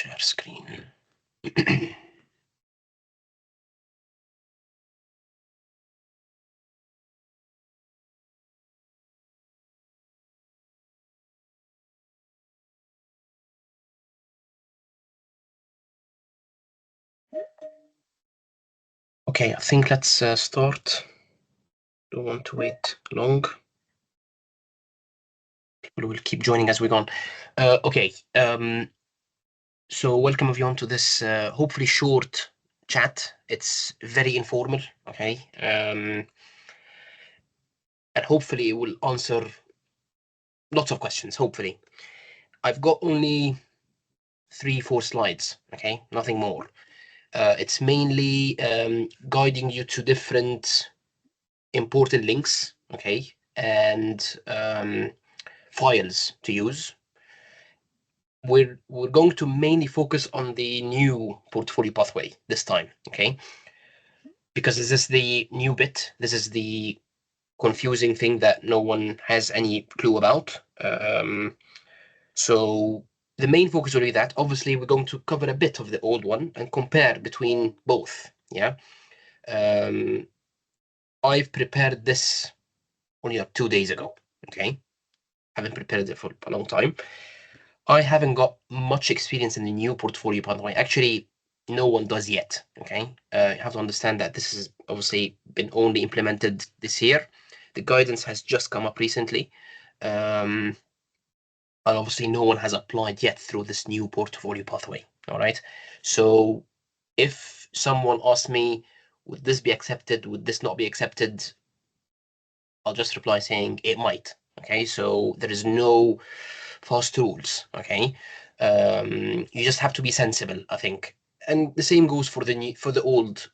share screen. Okay, I think let's start. Don't want to wait long. People will keep joining as we go on. Okay, so welcome everyone to this hopefully short chat. It's very informal, okay? And hopefully it will answer lots of questions, hopefully. I've got only 3-4 slides, okay? Nothing more. It's mainly guiding you to different important links, okay? And files to use. We're going to mainly focus on the new portfolio pathway this time, okay? Because this is the new bit. This is the confusing thing that no one has any clue about. So the main focus will be that. Obviously, we're going to cover a bit of the old one and compare between both. Yeah. I've prepared this only 2 days ago. Okay. Haven't prepared it for a long time. I haven't got much experience in the new portfolio pathway. Actually, no one does yet. Okay. You have to understand that this has obviously been only implemented this year. The guidance has just come up recently. And obviously no one has applied yet through this new portfolio pathway. All right. So if someone asks me, would this be accepted? Would this not be accepted? I'll just reply saying it might. Okay. So there is no fast rules. Okay. You just have to be sensible, I think. And the same goes for the old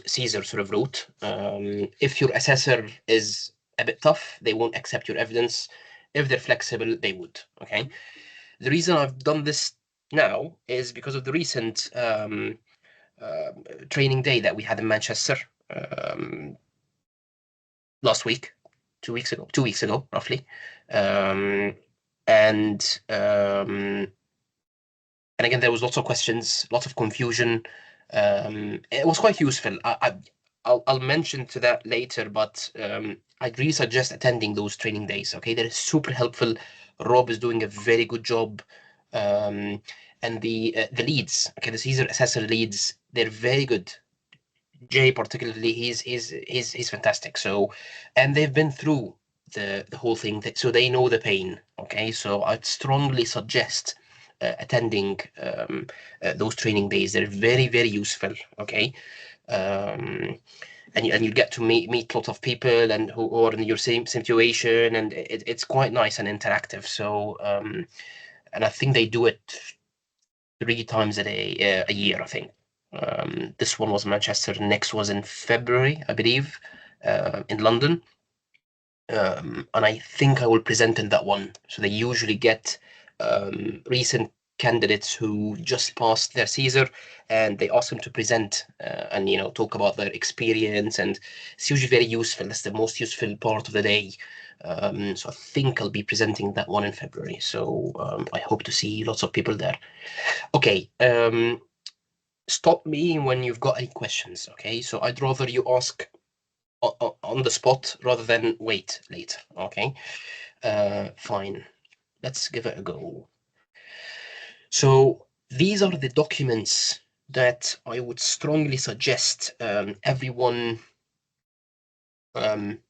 Caesar sort of route. If your assessor is a bit tough, they won't accept your evidence. If they're flexible, they would. Okay. The reason I've done this now is because of the recent training day that we had in Manchester last week, 2 weeks ago, roughly. And again, there was lots of questions, lots of confusion. It was quite useful. I'll mention to that later, but I'd really suggest attending those training days. Okay, they're super helpful. Rob is doing a very good job, and the leads, okay, the Caesar assessor leads, they're very good. Jay particularly, he's fantastic. So, and they've been through the whole thing, so they know the pain. Okay, so I'd strongly suggest attending those training days. They're very, very useful. Okay. And you get to meet lots of people and who are in your same situation, and it's quite nice and interactive. So and I think they do it 3 times a year, I think. This one was Manchester, next was in February, I believe, in London. And I think I will present in that one. So they usually get recent candidates who just passed their Caesar, and they ask them to present and talk about their experience, and it's usually very useful. That's the most useful part of the day. So I think I'll be presenting that one in February. So I hope to see lots of people there. Okay. Stop me when you've got any questions. Okay. So I'd rather you ask on the spot rather than wait later. Okay. Fine. Let's give it a go. So these are the documents that I would strongly suggest everyone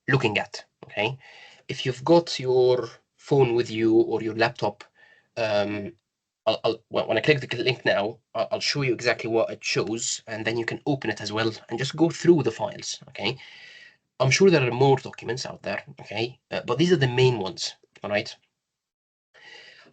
looking at. Okay. If you've got your phone with you or your laptop, when I click the link now, I'll show you exactly what it shows, and then you can open it as well and just go through the files. Okay. I'm sure there are more documents out there, okay? But these are the main ones, all right?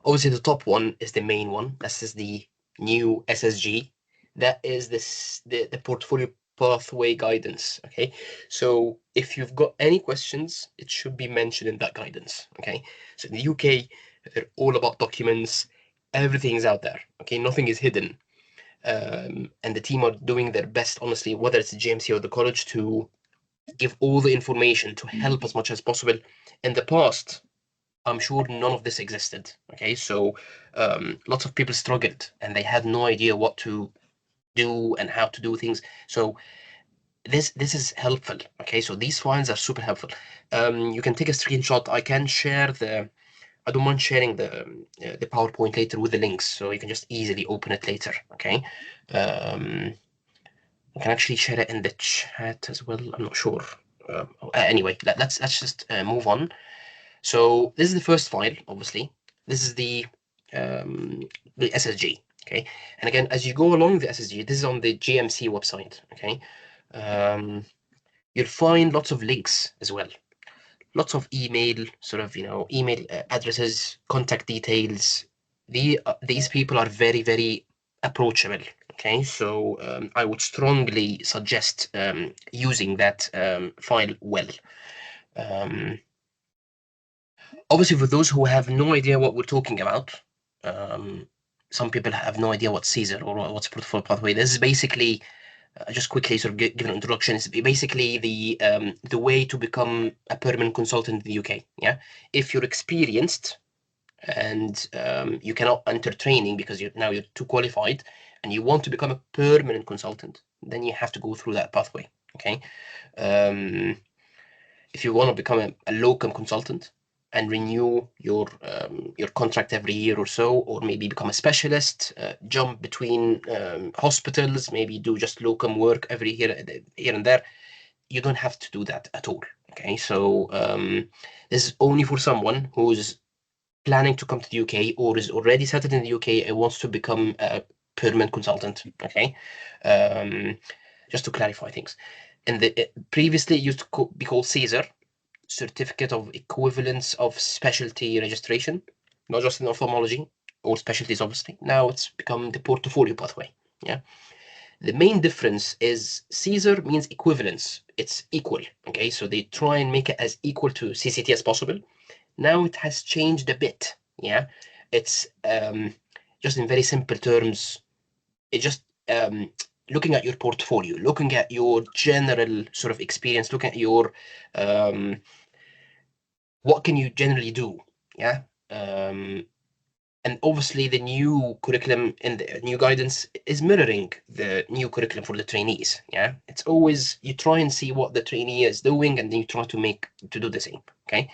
Obviously, the top one is the main one. This is the new SSG. That is the portfolio pathway guidance, okay? So if you've got any questions, it should be mentioned in that guidance, okay? So in the UK, they're all about documents. Everything's out there, okay? Nothing is hidden. And the team are doing their best, honestly, whether it's the GMC or the college, to give all the information to help as much as possible. In the past, I'm sure none of this existed. Okay, so lots of people struggled and they had no idea what to do and how to do things. So this is helpful. Okay, so these files are super helpful. You can take a screenshot. I can share the. I don't mind sharing the PowerPoint later with the links, so you can just easily open it later. Okay, I can actually share it in the chat as well. I'm not sure. Anyway, let's just move on. So this is the first file, obviously. This is the SSG. Okay, and again, as you go along the SSG, this is on the GMC website. Okay, you'll find lots of links as well, lots of email, sort of, email addresses, contact details. These people are very, very approachable. Okay, so I would strongly suggest using that file well. Obviously, for those who have no idea what we're talking about, some people have no idea what Caesar or what's portfolio pathway. This is basically just quickly sort of give an introduction. It's basically the way to become a permanent consultant in the UK. Yeah, if you're experienced and you cannot enter training because you're too qualified and you want to become a permanent consultant, then you have to go through that pathway. Okay. If you want to become a locum consultant and renew your contract every year or so, or maybe become a specialist, jump between hospitals, maybe do just locum work every here and there, you don't have to do that at all. Okay, so this is only for someone who's planning to come to the UK or is already settled in the UK and wants to become a permanent consultant. Okay, just to clarify things. And previously it used to be called Caesar, Certificate of Equivalence of Specialty Registration, not just in ophthalmology, all specialties obviously. Now it's become the portfolio pathway. Yeah. The main difference is Caesar means equivalence. It's equal. Okay, so they try and make it as equal to CCT as possible. Now it has changed a bit. Yeah, it's just in very simple terms. It just looking at your portfolio, looking at your general sort of experience, looking at your what can you generally do. Yeah. And obviously the new curriculum and the new guidance is mirroring the new curriculum for the trainees. Yeah, it's always you try and see what the trainee is doing and then you try to do the same. Okay,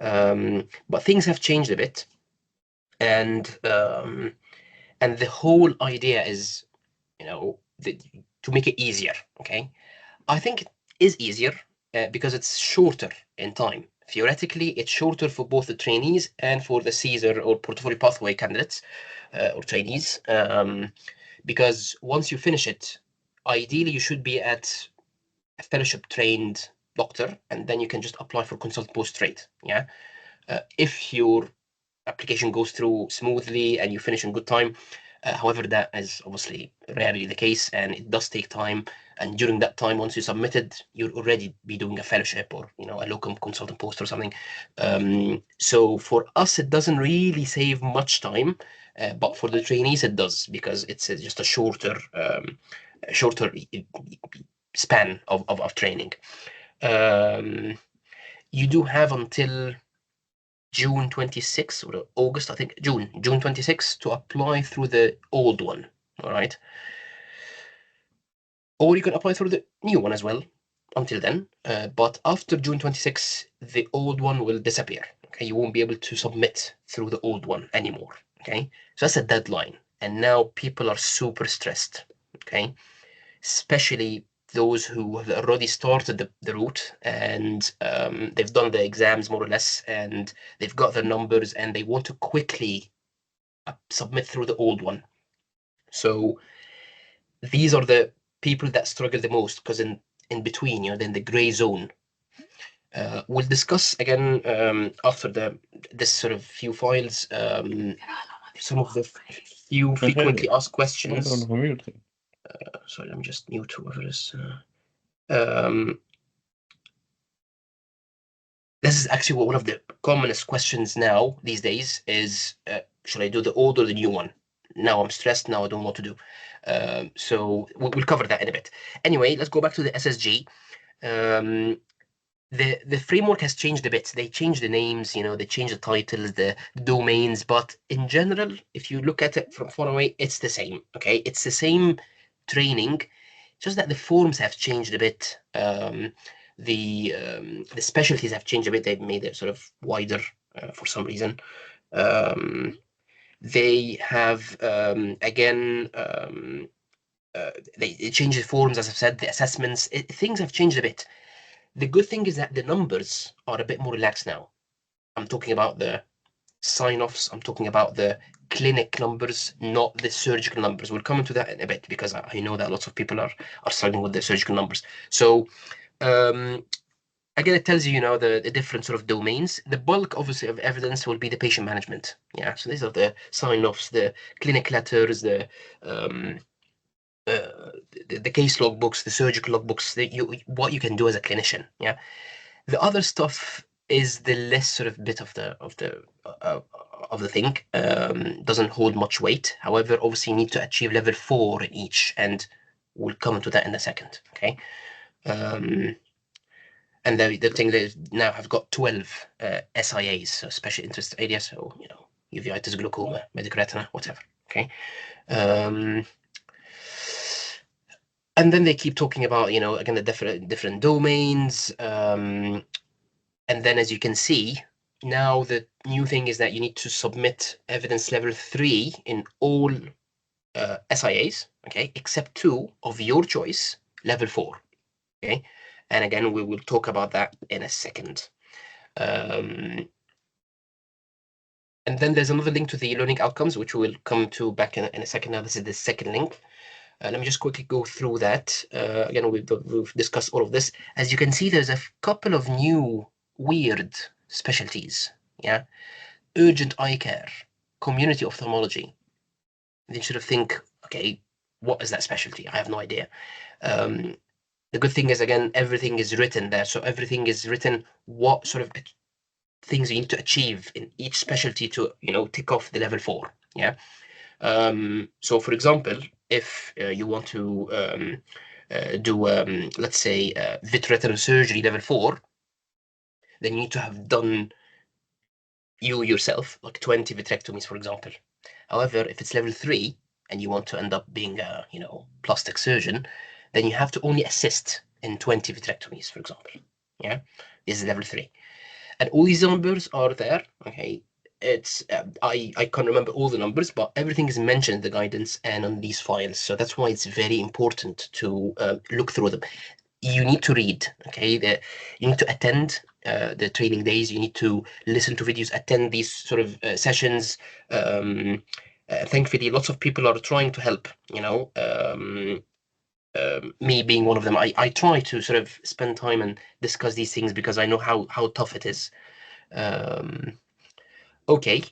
but things have changed a bit, and the whole idea is, to make it easier. Okay, I think it is easier because it's shorter in time. Theoretically, it's shorter for both the trainees and for the Caesar or portfolio pathway candidates or trainees. Because once you finish it, ideally you should be at a fellowship trained doctor, and then you can just apply for consultant post straight. Yeah. If your application goes through smoothly and you finish in good time. However, that is obviously rarely the case, and it does take time. And during that time, once you submitted, you'll already be doing a fellowship or a locum consultant post or something. So for us, it doesn't really save much time, but for the trainees, it does because it's just a shorter span of training. You do have until June 26th or August, I think, June 26th to apply through the old one. All right. Or you can apply through the new one as well until then. But after June 26th, the old one will disappear. Okay. You won't be able to submit through the old one anymore. Okay. So that's a deadline. And now people are super stressed. Okay. Especially those who have already started the route and they've done the exams more or less and they've got their numbers and they want to quickly submit through the old one. So these are the people that struggle the most because in between, then the gray zone. We'll discuss again after this sort of few files some of the few frequently asked questions. Sorry, let me just mute whoever is. This is actually one of the commonest questions now these days is, should I do the old or the new one? Now I'm stressed, now I don't want to do. So we'll cover that in a bit. Anyway, let's go back to the SSG. the framework has changed a bit. They changed the names, they changed the titles, the domains, but in general, if you look at it from far away, it's the same. Okay, it's the same training, just that the forms have changed a bit. The specialties have changed a bit. They've made it sort of wider for some reason. They have again. They changed the forms, as I've said, the assessments. Things have changed a bit. The good thing is that the numbers are a bit more relaxed now. I'm talking about the sign-offs. I'm talking about the clinic numbers, not the surgical numbers. We'll come into that in a bit because I know that lots of people are struggling with the surgical numbers. So again, it tells you, the different sort of domains. The bulk, obviously, of evidence will be the patient management. Yeah. So these are the sign-offs, the clinic letters, um, the case logbooks, the surgical logbooks, what you can do as a clinician. Yeah. The other stuff is the less sort of bit uh, of the thing. Doesn't hold much weight. However, obviously, you need to achieve level 4 in each, and we'll come to that in a second. Okay. And the thing that now have got 12 SIAs, so special interest areas. So uveitis, glaucoma, medical retina, whatever. Okay. And then they keep talking about, again, the different domains. And then, as you can see, now the new thing is that you need to submit evidence level 3 in all SIAs, okay, except 2 of your choice, level 4, okay? And again, we will talk about that in a second. And then there's another link to the learning outcomes, which we will come to back in a second. Now, this is the second link. Let me just quickly go through that. Again, we've discussed all of this. As you can see, there's a couple of new weird specialties. Yeah, urgent eye care, community ophthalmology. Then you sort of think, okay, what is that specialty? I have no idea. The good thing is, again, everything is written there. So everything is written what sort of things you need to achieve in each specialty to, tick off the level 4. Yeah. So, for example, if you want to do, let's say, vitreoretinal surgery level 4, then you need to have done you yourself like 20 vitrectomies, for example. However, if it's level 3 and you want to end up being a, plastic surgeon, then you have to only assist in 20 vitrectomies, for example. Yeah, this is level 3. And all these numbers are there. Okay, it's I can't remember all the numbers, but everything is mentioned in the guidance and on these files. So that's why it's very important to look through them. You need to read. Okay, you need to attend the training days. You need to listen to videos, attend these sort of sessions. Thankfully, lots of people are trying to help. Me being one of them, I try to sort of spend time and discuss these things because I know how tough it is. Okay.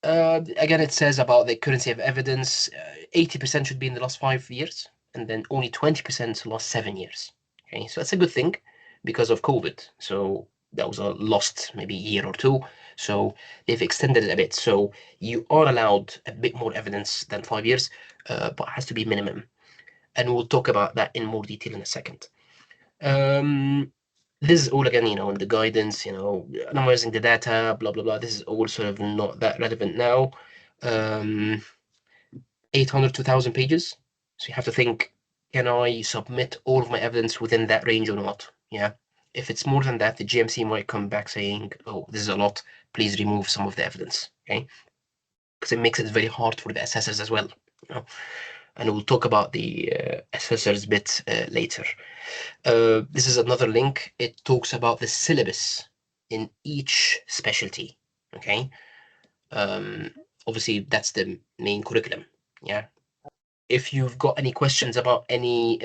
Again, it says about the accuracy of evidence. 80% should be in the last 5 years, and then only 20% the last 7 years. Okay, so that's a good thing because of COVID. So that was a lost maybe year or two. So they've extended it a bit. So you are allowed a bit more evidence than 5 years, but it has to be minimum. And we'll talk about that in more detail in a second. This is all again, in the guidance, analyzing the data, blah, blah, blah. This is all sort of not that relevant now. 800 to 1,000 pages. So you have to think, can I submit all of my evidence within that range or not? Yeah. If it's more than that, the GMC might come back saying, oh, this is a lot. Please remove some of the evidence. Okay. Because it makes it very hard for the assessors as well. And we'll talk about the assessors bit later. This is another link. It talks about the syllabus in each specialty. Okay. Obviously, that's the main curriculum. Yeah. If you've got any questions about any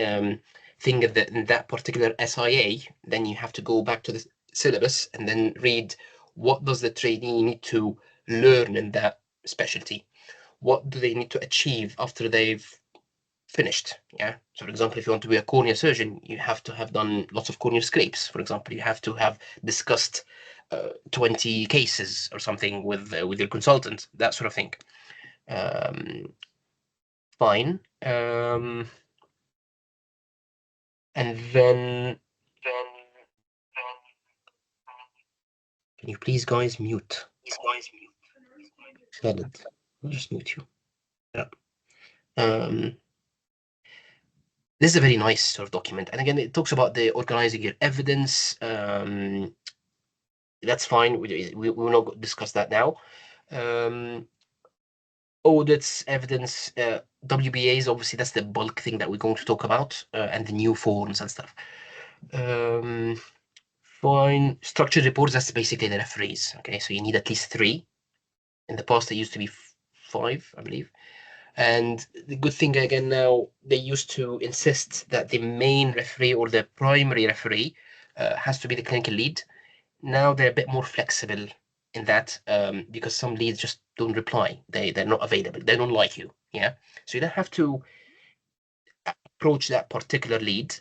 thing in that particular SIA, then you have to go back to the syllabus and then read what does the trainee need to learn in that specialty. What do they need to achieve after they've finished? Yeah. So, for example, if you want to be a cornea surgeon, you have to have done lots of corneal scrapes. For example, you have to have discussed 20 cases or something with your consultant, that sort of thing. Fine. And then Can you please, guys, mute? Khaled, I'll just mute you. Yeah. This is a very nice sort of document, and again, it talks about the organizing your evidence. That's fine. We will not discuss that now. Audits, evidence, WBAs, obviously that's the bulk thing that we're going to talk about, and the new forms and stuff. Fine. Structured reports, that's basically the referees. Okay, so you need at least 3. In the past, there used to be 5, I believe. And the good thing again now, they used to insist that the main referee or the primary referee has to be the clinical lead. Now they're a bit more flexible in that, because some leads just don't reply. They're not available. They don't like you. Yeah. So you don't have to approach that particular lead.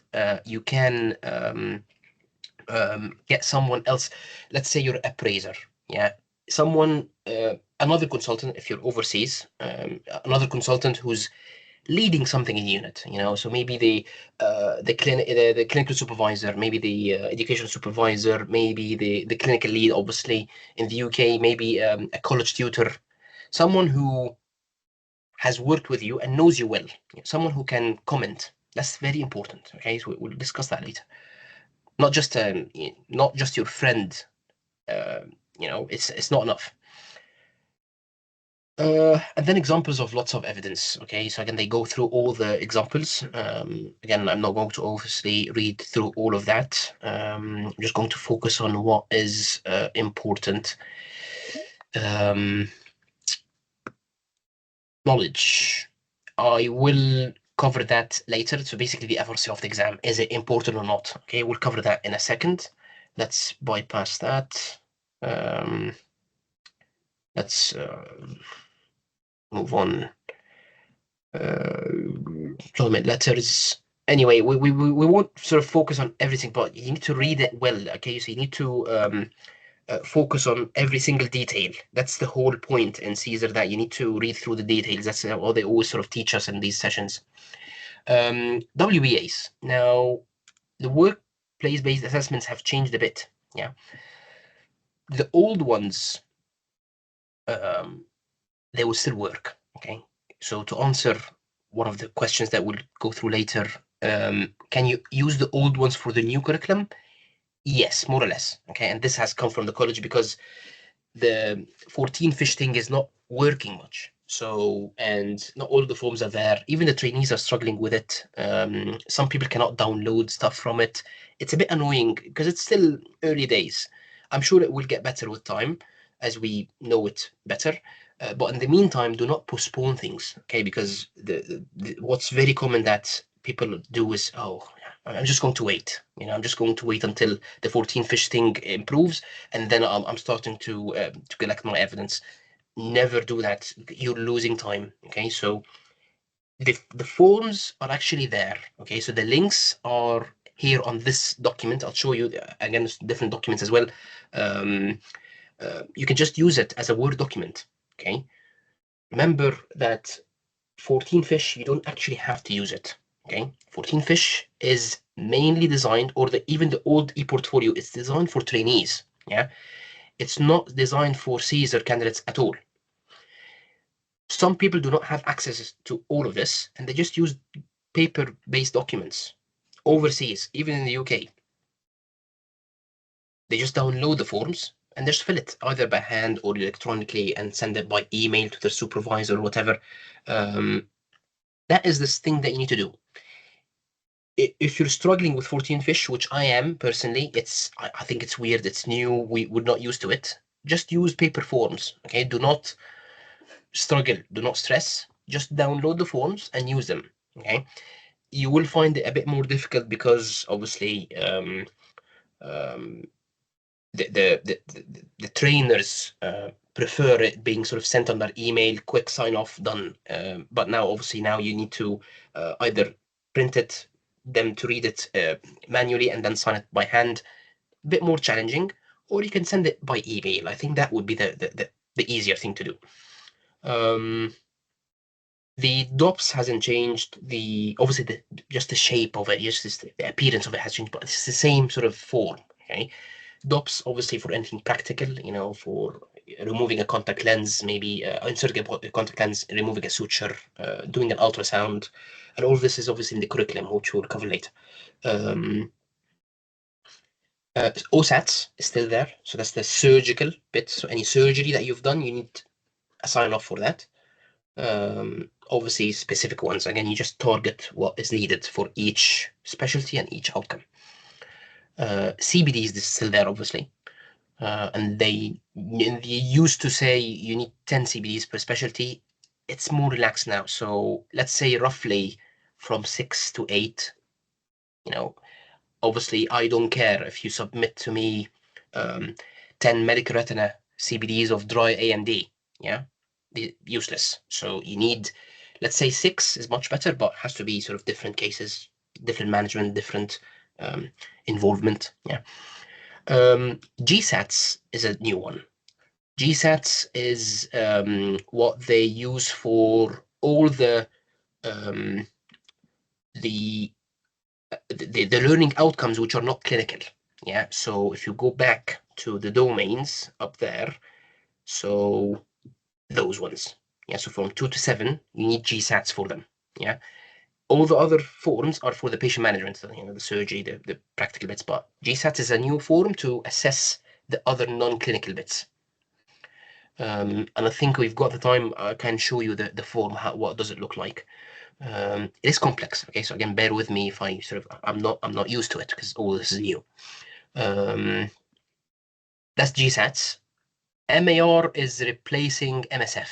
You can get someone else. Let's say you're an appraiser. Yeah. Someone, another consultant, if you're overseas, another consultant who's leading something in unit, so maybe the clinical supervisor, maybe the education supervisor, maybe the clinical lead, obviously in the UK, maybe a college tutor, someone who has worked with you and knows you well, someone who can comment. That's very important. Okay, so we'll discuss that later. Not just your friend. It's not enough. And then examples of lots of evidence. Okay, so again, they go through all the examples. Again, I'm not going to obviously read through all of that. I'm just going to focus on what is important. Knowledge. I will cover that later. So basically, the FRC of the exam, is it important or not? Okay, we'll cover that in a second. Let's bypass that. Let's move on. Employment letters. Anyway, we won't sort of focus on everything, but you need to read it well. Okay, so you need to focus on every single detail. That's the whole point in Caesar, that you need to read through the details. That's all they always sort of teach us in these sessions. WBAs. Now, the workplace-based assessments have changed a bit. Yeah, the old ones, they will still work. Okay, so to answer one of the questions that we'll go through later, can you use the old ones for the new curriculum? Yes, more or less. Okay, and this has come from the college because the 14 fish thing is not working much. So, and not all the forms are there. Even the trainees are struggling with it. Some people cannot download stuff from it. It's a bit annoying because it's still early days. I'm sure it will get better with time as we know it better. But in the meantime, do not postpone things, okay? Because what's very common that people do is, oh, I'm just going to wait. I'm just going to wait until the 14 fish thing improves, and then I'm starting to collect my evidence. Never do that. You're losing time. Okay, so the forms are actually there. Okay, so the links are here on this document. I'll show you again different documents as well. You can just use it as a Word document. Okay, remember that 14 fish, you don't actually have to use it. Okay, 14 fish is mainly designed, or even the old e-portfolio, it's designed for trainees. Yeah, it's not designed for Caesar candidates at all. Some people do not have access to all of this, and they just use paper-based documents overseas, even in the UK. They just download the forms and just fill it either by hand or electronically and send it by email to their supervisor or whatever. That is this thing that you need to do. If you're struggling with 14 fish, which I am personally, I think it's weird, it's new, we're not used to it. Just use paper forms. Okay, do not struggle, do not stress. Just download the forms and use them. Okay, you will find it a bit more difficult because obviously the trainers prefer it being sort of sent on their email, quick sign off, done. But now obviously now you need to either print it, them to read it manually and then sign it by hand. A bit more challenging, or you can send it by email. I think that would be the easier thing to do. The DOPS hasn't changed. Just the shape of it, just the appearance of it has changed, but it's the same sort of form. Okay, DOPS, obviously, for anything practical, for removing a contact lens, maybe inserting a contact lens, removing a suture, doing an ultrasound, and all this is obviously in the curriculum, which we'll cover later. OSATs is still there, so that's the surgical bit. So any surgery that you've done, you need a sign off for that. Obviously, specific ones. Again, you just target what is needed for each specialty and each outcome. CBDs is still there, obviously. And they used to say you need 10 CBDs per specialty. It's more relaxed now. So let's say roughly from 6 to 8. Obviously, I don't care if you submit to me 10 medical retina CBDs of dry AMD. Yeah, useless. So you need, let's say 6 is much better, but has to be sort of different cases, different management, different involvement. Yeah. GSATs is a new one. GSATs is what they use for all the learning outcomes which are not clinical. Yeah. So if you go back to the domains up there, so those ones. Yeah. So from 2 to 7, you need GSATs for them. Yeah. All the other forms are for the patient management, the surgery, the practical bits. But GSAT is a new form to assess the other non-clinical bits. And I think we've got the time. I can show you the form. What does it look like? It is complex. Okay, so again, bear with me if I'm not used to it because all this is new. That's GSATs. MAR is replacing MSF,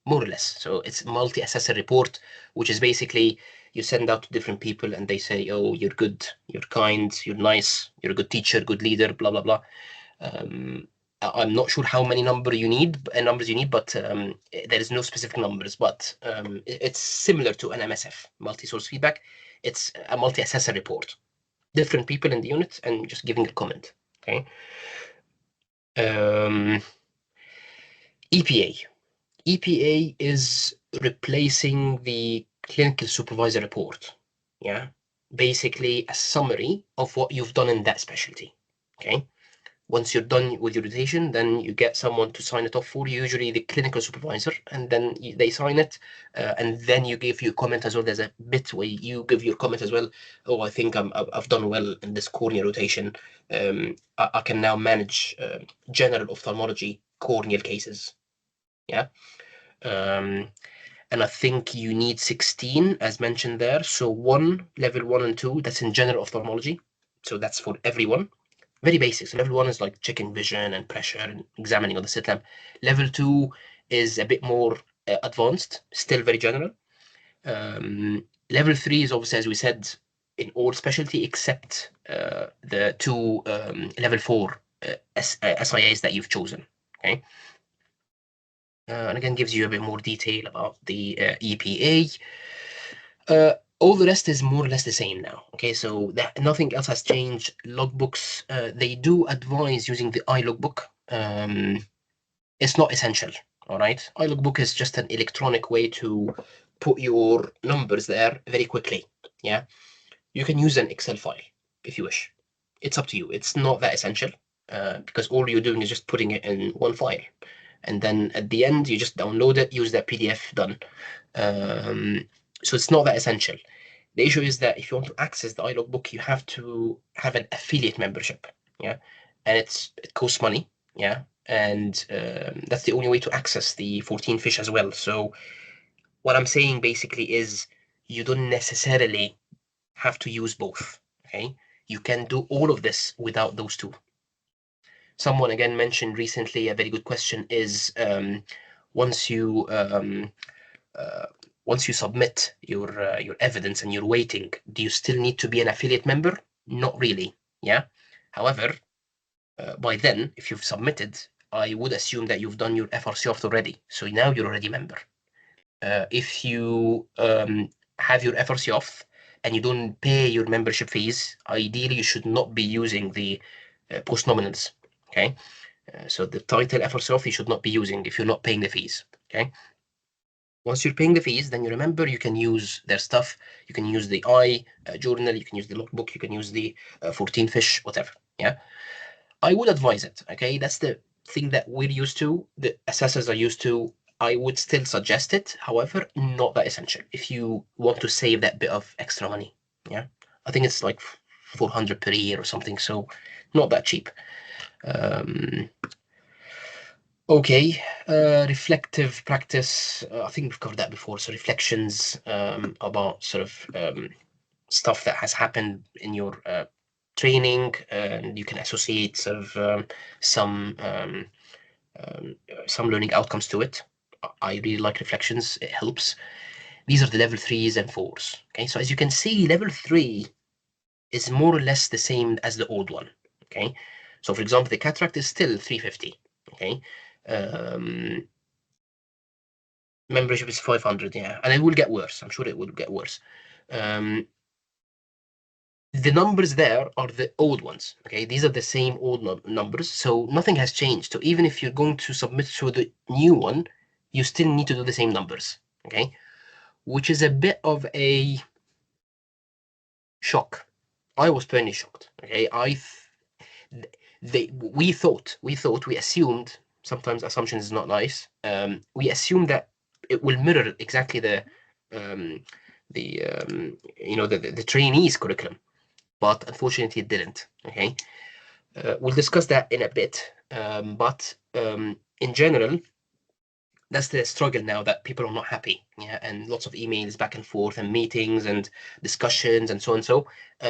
more or less. So it's multi-assessor report, which is basically you send out to different people and they say, oh, you're good, you're kind, you're nice, you're a good teacher, good leader, blah, blah, blah. I'm not sure how many numbers you need, but there is no specific numbers, but it's similar to an MSF, multi-source feedback. It's a multi-assessor report. Different people in the unit and just giving a comment, okay? EPA. EPA is replacing the clinical supervisor report. Yeah, basically a summary of what you've done in that specialty. Okay. Once you're done with your rotation, then you get someone to sign it off for you, usually the clinical supervisor, and then they sign it, and then you give your comment as well. There's a bit where you give your comment as well. Oh, I think I've done well in this cornea rotation. I can now manage general ophthalmology corneal cases. Yeah. And I think you need 16, as mentioned there. So level 1 and 2, that's in general ophthalmology. So that's for everyone. Very basic. So level 1 is like checking vision and pressure and examining on the slit lamp. Level 2 is a bit more advanced, still very general. Level 3 is obviously, as we said, in all specialty except the 2 level 4 SIAs that you've chosen. Okay. And again, gives you a bit more detail about the EPA. All the rest is more or less the same now. Okay, so nothing else has changed. Logbooks, they do advise using the iLogbook. It's not essential, all right? iLogbook is just an electronic way to put your numbers there very quickly, yeah? You can use an Excel file if you wish. It's up to you. It's not that essential because all you're doing is just putting it in one file. And then at the end, you just download it, use that PDF, done. So it's not that essential. The issue is that if you want to access the iLogbook, you have to have an affiliate membership, yeah, and it costs money, yeah, and that's the only way to access the 14 fish as well. So what I'm saying basically is you don't necessarily have to use both, okay? You can do all of this without those two. Someone again mentioned recently a very good question is once you submit your evidence and you're waiting, do you still need to be an affiliate member? Not really. Yeah. However, by then, if you've submitted, I would assume that you've done your FRC off already. So now you're already a member. If you have your FRC off and you don't pay your membership fees, ideally you should not be using the post nominals. Okay. So the title FRC off you should not be using if you're not paying the fees. Okay. Once you're paying the fees, then you remember you can use their stuff. You can use the journal, you can use the logbook, you can use the 14 fish, whatever. Yeah. I would advise it. Okay, that's the thing that we're used to, the assessors are used to. I would still suggest it, however, not that essential if you want to save that bit of extra money. Yeah, I think it's like 400 per year or something, so not that cheap. Okay, reflective practice. I think we've covered that before. So reflections about sort of stuff that has happened in your training, and you can associate sort of some learning outcomes to it. I really like reflections. It helps. These are the level 3s and 4s. Okay, so as you can see, level 3 is more or less the same as the old one. Okay, so for example, the cataract is still 350. Okay, membership is 500. Yeah, and it will get worse. I'm sure it will get worse. The numbers there are the old ones. Okay, these are the same old numbers, so nothing has changed. So even if you're going to submit to the new one, you still need to do the same numbers. Okay, which is a bit of a shock. I was personally shocked. Okay, we assumed, sometimes assumption is not nice. We assumed that it will mirror exactly um, the trainees curriculum, but unfortunately it didn't. Okay, we'll discuss that in a bit. But in general, that's the struggle now, that people are not happy. Yeah, and lots of emails back and forth and meetings and discussions and so on. So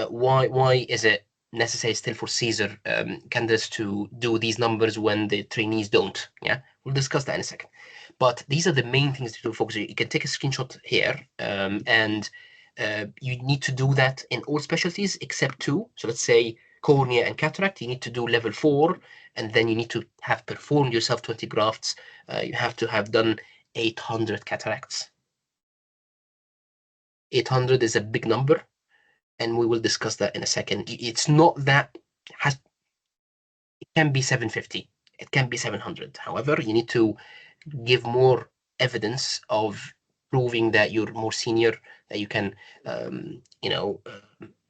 why is it necessary still for Caesar candidates to do these numbers when the trainees don't? Yeah, we'll discuss that in a second. But these are the main things to focus on. You can take a screenshot here, and you need to do that in all specialties except 2. So let's say cornea and cataract, you need to do level 4, and then you need to have performed yourself 20 grafts. You have to have done 800 cataracts. 800 is a big number, and we will discuss that in a second. It's not that it can be 750, it can be 700. However, you need to give more evidence of proving that you're more senior, that you can,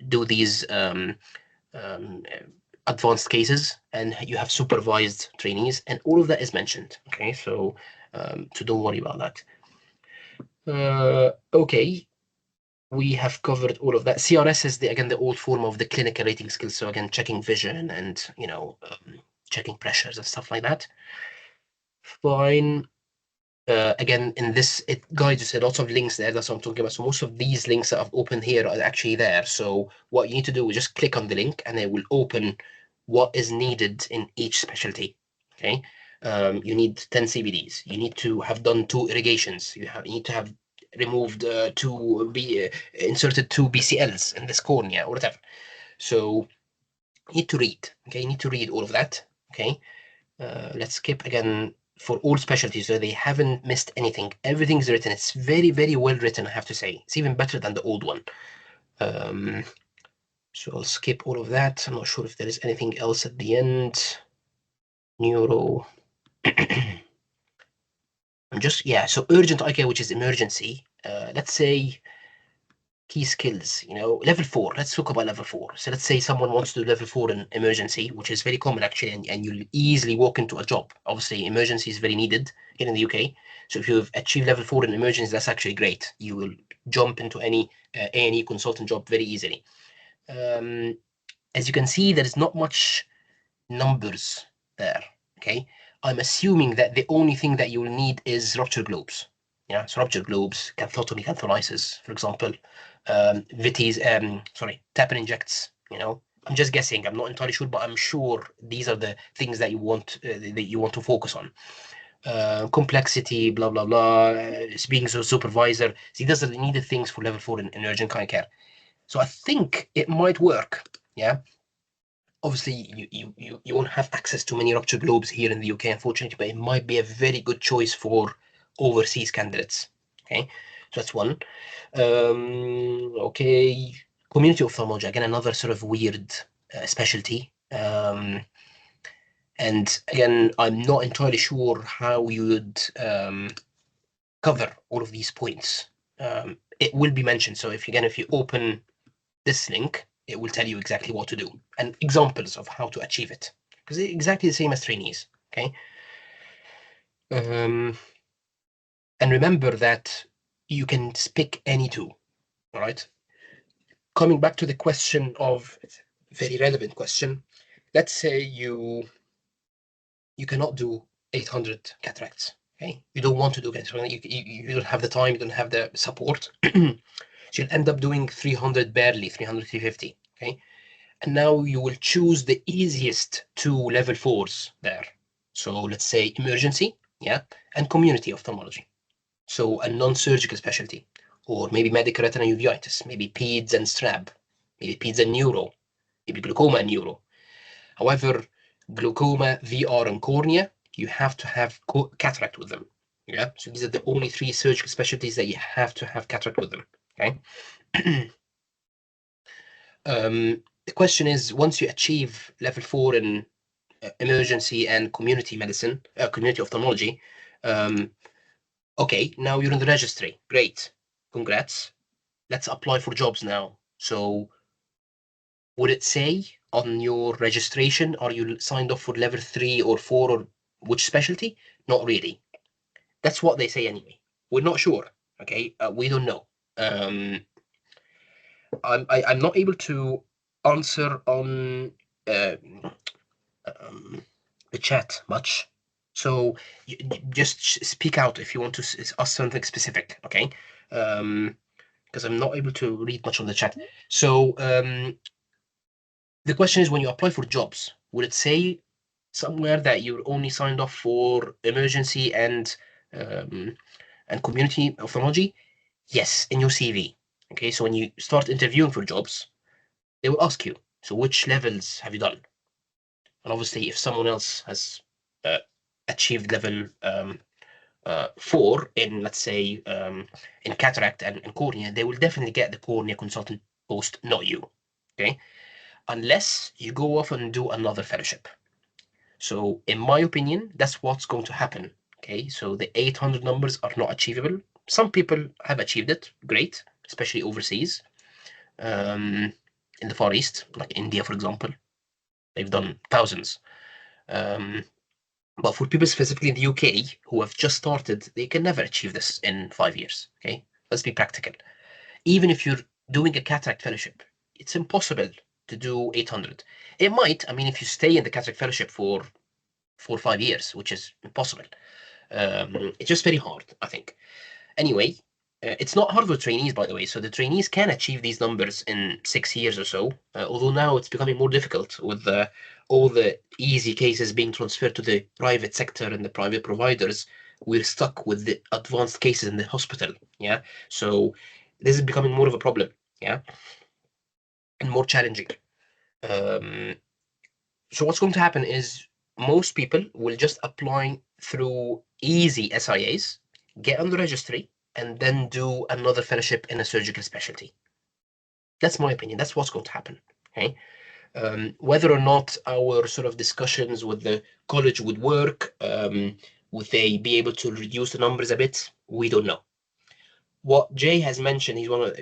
do these advanced cases, and you have supervised trainees, and all of that is mentioned. Okay, so don't worry about that. Okay, we have covered all of that. CRS is again the old form of the clinical rating skills. So again, checking vision and checking pressures and stuff like that. Fine. Again, in this, it guides us, lots of links there. That's what I'm talking about. So most of these links that I've opened here are actually there. So what you need to do is just click on the link, and it will open what is needed in each specialty. Okay. You need 10 CBDs. You need to have done 2 irrigations. You need to have removed inserted 2 BCLs in this cornea or whatever. So you need to read. Okay, you need to read all of that. Okay. Let's skip again for all specialties, so they haven't missed anything. Everything's written. It's very, very well written, I have to say. It's even better than the old one. So I'll skip all of that. I'm not sure if there is anything else at the end. Neuro. So urgent eye care, which is emergency. Let's say key skills, level 4. Let's talk about level 4. So let's say someone wants to do level 4 in emergency, which is very common actually, and you'll easily walk into a job. Obviously, emergency is very needed here in the UK. So if you've achieved level 4 in emergency, that's actually great. You will jump into any A&E consultant job very easily. As you can see, there is not much numbers there. Okay, I'm assuming that the only thing that you will need is rupture globes. Yeah, so rupture globes, canthotomy, cantholysis, for example, tap and injects. I'm just guessing. I'm not entirely sure, but I'm sure these are the things that you want to focus on. Complexity, blah blah blah. Being a supervisor. See, those are the needed things for level 4 in urgent eye care. So I think it might work. Yeah. Obviously, you won't have access to many rupture globes here in the UK, unfortunately, but it might be a very good choice for overseas candidates. Okay, so that's one. Okay, community ophthalmology, again, another sort of weird specialty. And again, I'm not entirely sure how you would cover all of these points. It will be mentioned. So if you open this link, it will tell you exactly what to do and examples of how to achieve it. because it's exactly the same as trainees. Okay. And remember that you can pick any two. All right. Coming back to the question of very relevant question, let's say you cannot do 800 cataracts. Okay, you don't want to do cataracts. You don't have the time. You don't have the support. So you'll end up doing 300 barely, 300, 350. Okay, and now you will choose the easiest two level 4s there. So let's say emergency, yeah, and community ophthalmology. So a non-surgical specialty, or maybe medical retina uveitis, maybe peds and strab, maybe peds and neuro, maybe glaucoma and neuro. However, glaucoma, VR, and cornea, you have to have cataract with them. Yeah, so these are the only 3 surgical specialties that you have to have cataract with them. Okay. The question is, once you achieve level 4 in emergency and community medicine, community ophthalmology, okay, now you're in the registry. Great, congrats. Let's apply for jobs now. So would it say on your registration, are you signed off for level 3 or 4 or which specialty? Not really. That's what they say anyway. We're not sure. Okay, we don't know. I'm not able to answer on the chat much. So just speak out if you want to ask something specific. Okay, because I'm not able to read much on the chat. So the question is, when you apply for jobs, will it say somewhere that you're only signed off for emergency and community ophthalmology? Yes, in your CV. Okay, so when you start interviewing for jobs, they will ask you, so which levels have you done? And obviously, if someone else has uh, achieved level 4 in, let's say, in cataract and cornea, they will definitely get the cornea consultant post, not you. Okay, unless you go off and do another fellowship. So in my opinion, that's what's going to happen. Okay, so the 800 numbers are not achievable. Some people have achieved it, great, especially overseas, in the Far East, like India, for example. They've done thousands. But for people specifically in the UK who have just started, they can never achieve this in 5 years. Okay, let's be practical. Even if you're doing a cataract fellowship, it's impossible to do 800. It might, I mean, if you stay in the cataract fellowship for 4 or 5 years, which is impossible. It's just very hard, I think. Anyway, it's not hard for trainees, by the way. So the trainees can achieve these numbers in 6 years or so, although now it's becoming more difficult with all the easy cases being transferred to the private sector and the private providers. We're stuck with the advanced cases in the hospital. Yeah. So this is becoming more of a problem. Yeah. And more challenging. So what's going to happen is most people will just apply through easy SIAs, get on the registry, and then do another fellowship in a surgical specialty. That's my opinion. That's what's going to happen. Okay. Whether or not our sort of discussions with the college would work, would they be able to reduce the numbers a bit? We don't know. What Jay has mentioned, he's one of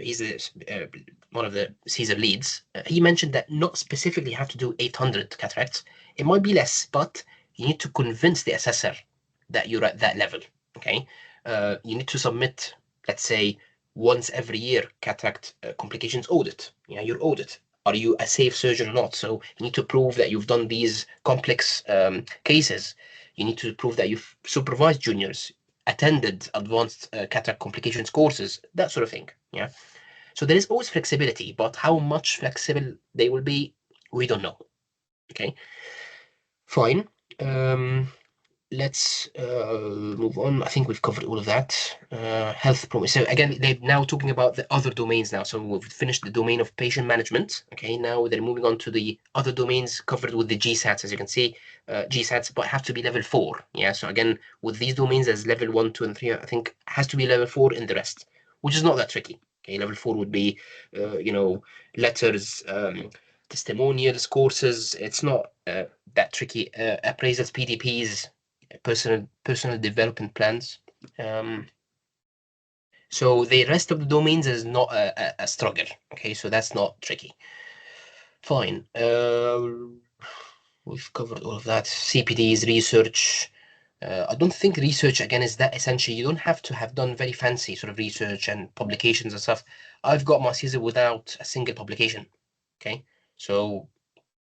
the Caesar leads. He mentioned that not specifically have to do 800 cataracts. It might be less, but you need to convince the assessor that you're at that level. Okay, you need to submit, let's say, once every year cataract complications audit. Yeah, your audit. Are you a safe surgeon or not? So you need to prove that you've done these complex cases. You need to prove that you've supervised juniors, attended advanced cataract complications courses, that sort of thing. Yeah. So there is always flexibility, but how much flexible they will be, we don't know. Okay. Fine. Let's move on. I think we've covered all of that. Health promotion. So again, they're now talking about the other domains now. So we've finished the domain of patient management. Okay, now they're moving on to the other domains covered with the GSATs. As you can see, GSATs, but have to be level 4. Yeah. So again, with these domains as level 1, 2, and 3, I think has to be level 4 in the rest, which is not that tricky. Okay, level 4 would be, letters, testimonials, courses. It's not that tricky. Appraisals, PDPs, personal development plans. So the rest of the domains is not a struggle. Okay, so that's not tricky. Fine. we've covered all of that. CPDs, research. I don't think research, again, is that essential. You don't have to have done very fancy sort of research and publications and stuff. I've got my CSER without a single publication, okay? So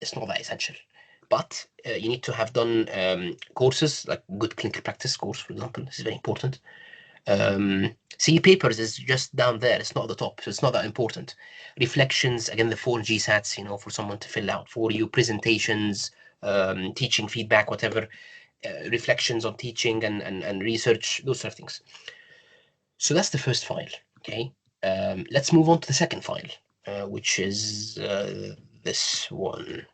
it's not that essential. But you need to have done courses, like good clinical practice course, for example. This is very important. CE papers is just down there. It's not at the top, so it's not that important. Reflections, again, the 4 GSATs, you know, for someone to fill out for you. Presentations, teaching feedback, whatever. Reflections on teaching and research, those sort of things. So that's the first file, okay? Let's move on to the second file, which is this one,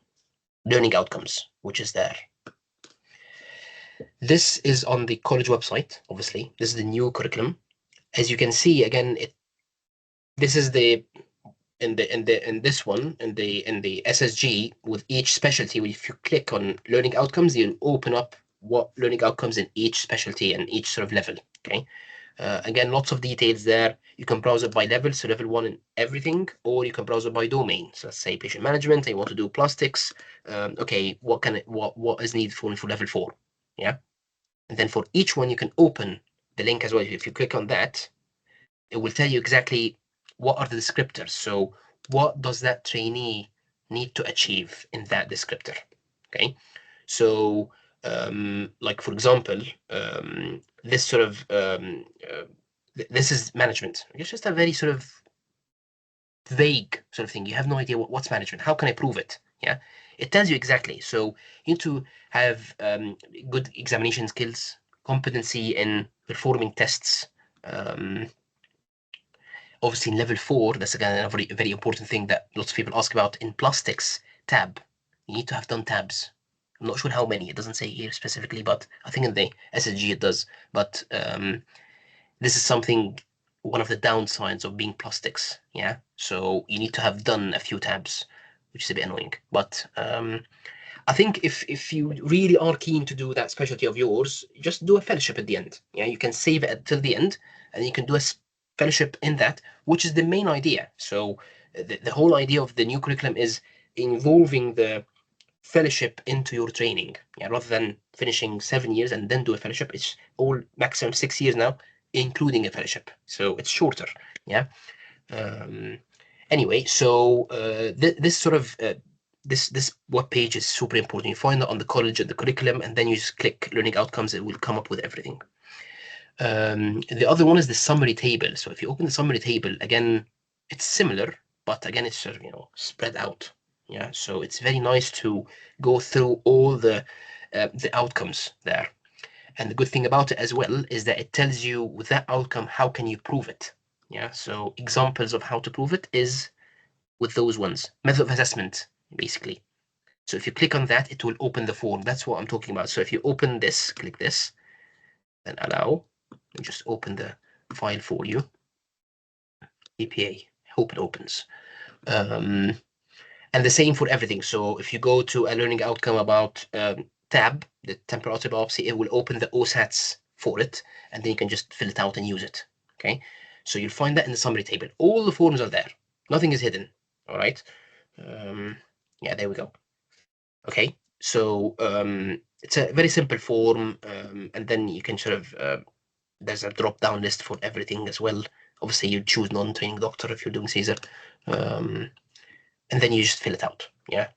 learning outcomes, which is there. This is on the college website, obviously. This is the new curriculum. As you can see, again, this is the in this one in the SSG with each specialty. If you click on learning outcomes, you'll open up what learning outcomes in each specialty and each sort of level. Okay. Again, lots of details there. You can browse it by level, so level 1 in everything, or you can browse it by domain. So let's say patient management. I want to do plastics. Okay, what is needed for level 4? Yeah, and then for each one, you can open the link as well. If you click on that, it will tell you exactly what are the descriptors. So what does that trainee need to achieve in that descriptor? Okay, so like for example, this sort of this is management. It's just a very sort of vague sort of thing. You have no idea what's management. How can I prove it? Yeah, it tells you exactly. So you need to have good examination skills, competency in performing tests. Obviously, in level 4, that's again a very, very important thing that lots of people ask about. In plastics, tab. You need to have done tabs. I'm not sure how many. It doesn't say here specifically, but I think in the SSG it does. But this is something, one of the downsides of being plastics. Yeah. So you need to have done a few tabs, which is a bit annoying. But I think if you really are keen to do that specialty of yours, just do a fellowship at the end. Yeah, you can save it until the end, and you can do a fellowship in that, which is the main idea. So the whole idea of the new curriculum is involving the fellowship into your training. Yeah, rather than finishing 7 years and then do a fellowship, it's all maximum 6 years now, including a fellowship. So it's shorter. Yeah. Anyway, so this sort of this web page is super important. You find that on the college and the curriculum, and then you just click learning outcomes. It will come up with everything. The other one is the summary table. So if you open the summary table, again, it's similar, but again, it's sort of, spread out. Yeah, so it's very nice to go through all the outcomes there. And the good thing about it as well is that it tells you with that outcome, how can you prove it? Yeah, so examples of how to prove it is with those ones. Method of assessment, basically. So if you click on that, it will open the form. That's what I'm talking about. So if you open this, click this, then allow, and just open the file for you. EPA, hope it opens. And the same for everything. So if you go to a learning outcome about tab, the temporal artery biopsy, it will open the OSATs for it, and then you can just fill it out and use it. Okay, so you'll find that in the summary table. All the forms are there. Nothing is hidden. All right. Yeah, there we go. Okay, so it's a very simple form, and then you can sort of there's a drop-down list for everything as well. Obviously, you choose non-training doctor if you're doing CSER, and then you just fill it out. Yeah.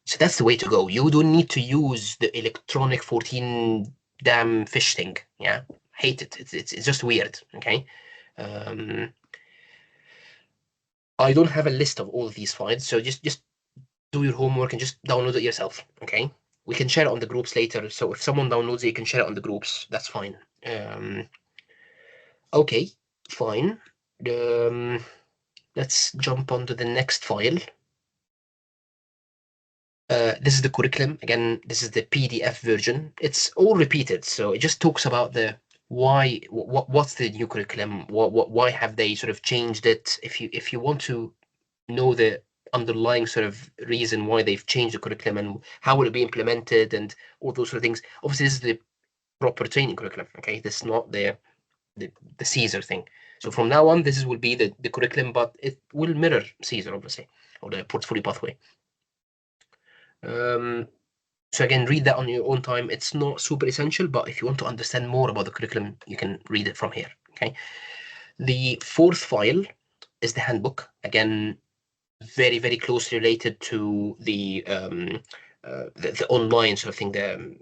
So that's the way to go. You don't need to use the electronic 14 damn fish thing. Yeah, hate it. It's just weird. Okay. I don't have a list of all of these files, so just do your homework and just download it yourself. Okay. We can share it on the groups later. So if someone downloads it, you can share it on the groups. That's fine. Okay, fine. Let's jump onto the next file. This is the curriculum. Again, this is the PDF version. It's all repeated, so it just talks about the why. What's the new curriculum? Why have they sort of changed it? If you want to know the underlying sort of reason why they've changed the curriculum and how will it be implemented and all those sort of things. Obviously, this is the proper training curriculum. Okay, this is not the CSER thing. So from now on, this will be the curriculum, but it will mirror CSER, obviously, or the portfolio pathway. So again, read that on your own time. It's not super essential, but if you want to understand more about the curriculum, you can read it from here. Okay. The fourth file is the handbook. Again, very, very closely related to the online sort of thing, the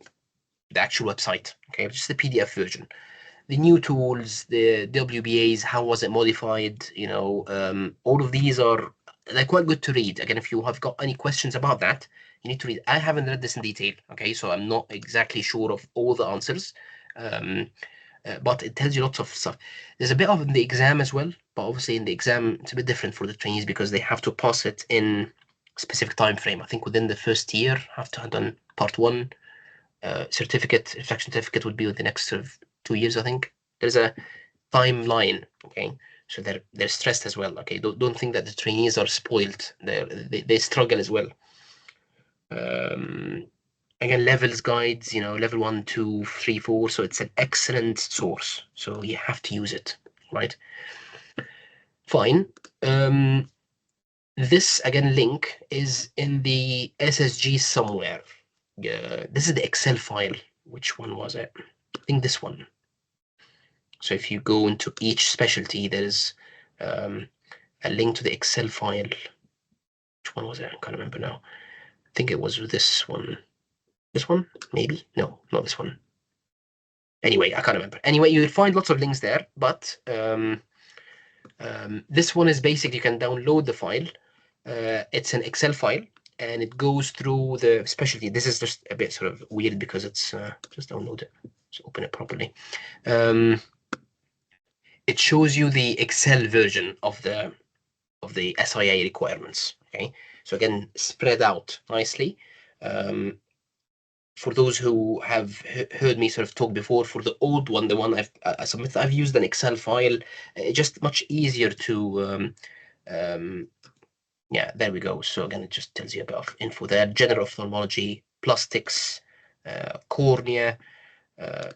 actual website. Okay, just the PDF version. The new tools, the WBAs, how was it modified? All of these are quite good to read. Again, if you have got any questions about that, you need to read. I haven't read this in detail, okay, so I'm not exactly sure of all the answers, but it tells you lots of stuff. There's a bit of in the exam as well, but obviously in the exam it's a bit different for the trainees because they have to pass it in a specific time frame. I think within the first year, have to have done part one. Certificate, reflection certificate would be with the next sort of 2 years, I think. There's a timeline, okay? So they're stressed as well, okay? Don't think that the trainees are spoiled. They struggle as well. Again, levels guides, level 1, 2, 3, 4. So it's an excellent source. So you have to use it, right? Fine. This, again, link is in the SSG somewhere. This is the Excel file. Which one was it? I think this one. So if you go into each specialty, there's a link to the Excel file. Which one was it? I can't remember now. I think it was this one. This one? Maybe? No, not this one. Anyway, I can't remember. Anyway, you'll find lots of links there, but this one is basic. You can download the file. It's an Excel file, and it goes through the specialty. This is just a bit sort of weird because it's just download it. Just open it properly. It shows you the Excel version of the SIA requirements. Okay, so again, spread out nicely. For those who have heard me sort of talk before, for the old one, the one I submitted, I've used an Excel file. Just much easier to. Yeah, there we go. So again, it just tells you about info there. General ophthalmology, plastics, cornea,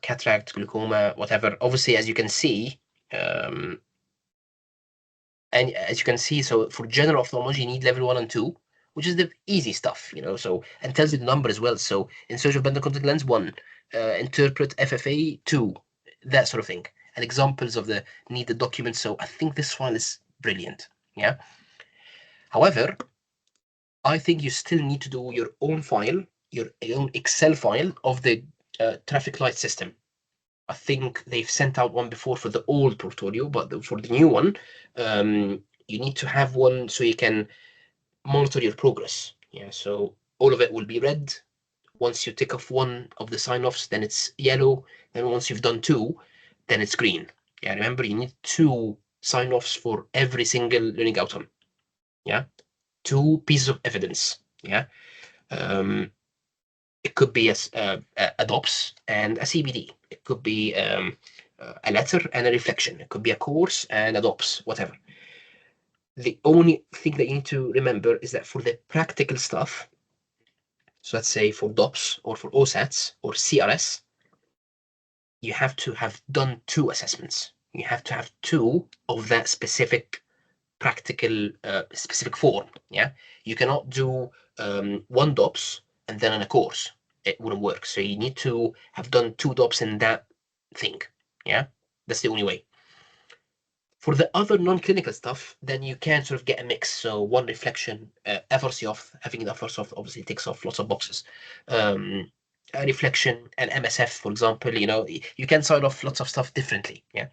cataract, glaucoma, whatever. Obviously, as you can see, and as you can see, so for general ophthalmology, you need level 1 and 2, which is the easy stuff, so, and tells you the number as well. So in search of bending contact lens, 1, interpret FFA, 2, that sort of thing. And examples of the needed documents. So I think this file is brilliant. Yeah. However, I think you still need to do your own file, your own Excel file of the traffic light system. I think they've sent out one before for the old portfolio, but for the new one, you need to have one so you can monitor your progress. Yeah, so all of it will be red. Once you tick off one of the sign-offs, then it's yellow. Then once you've done 2, then it's green. Yeah, remember, you need 2 sign-offs for every single learning outcome. Yeah, 2 pieces of evidence. Yeah. It could be a DOPS and a CBD. It could be a letter and a reflection. It could be a course and a DOPS, whatever. The only thing that you need to remember is that for the practical stuff, so let's say for DOPS or for OSATs or CRS, you have to have done 2 assessments. You have to have 2 of that specific practical specific form. Yeah, you cannot do 1 DOPS and then in a course. It wouldn't work. So you need to have done 2 DOPS in that thing. Yeah, that's the only way. For the other non-clinical stuff, then you can sort of get a mix. So 1 reflection, FRC off, having the FRC off obviously takes off lots of boxes. A reflection and MSF, for example, you can sign off lots of stuff differently. Yeah.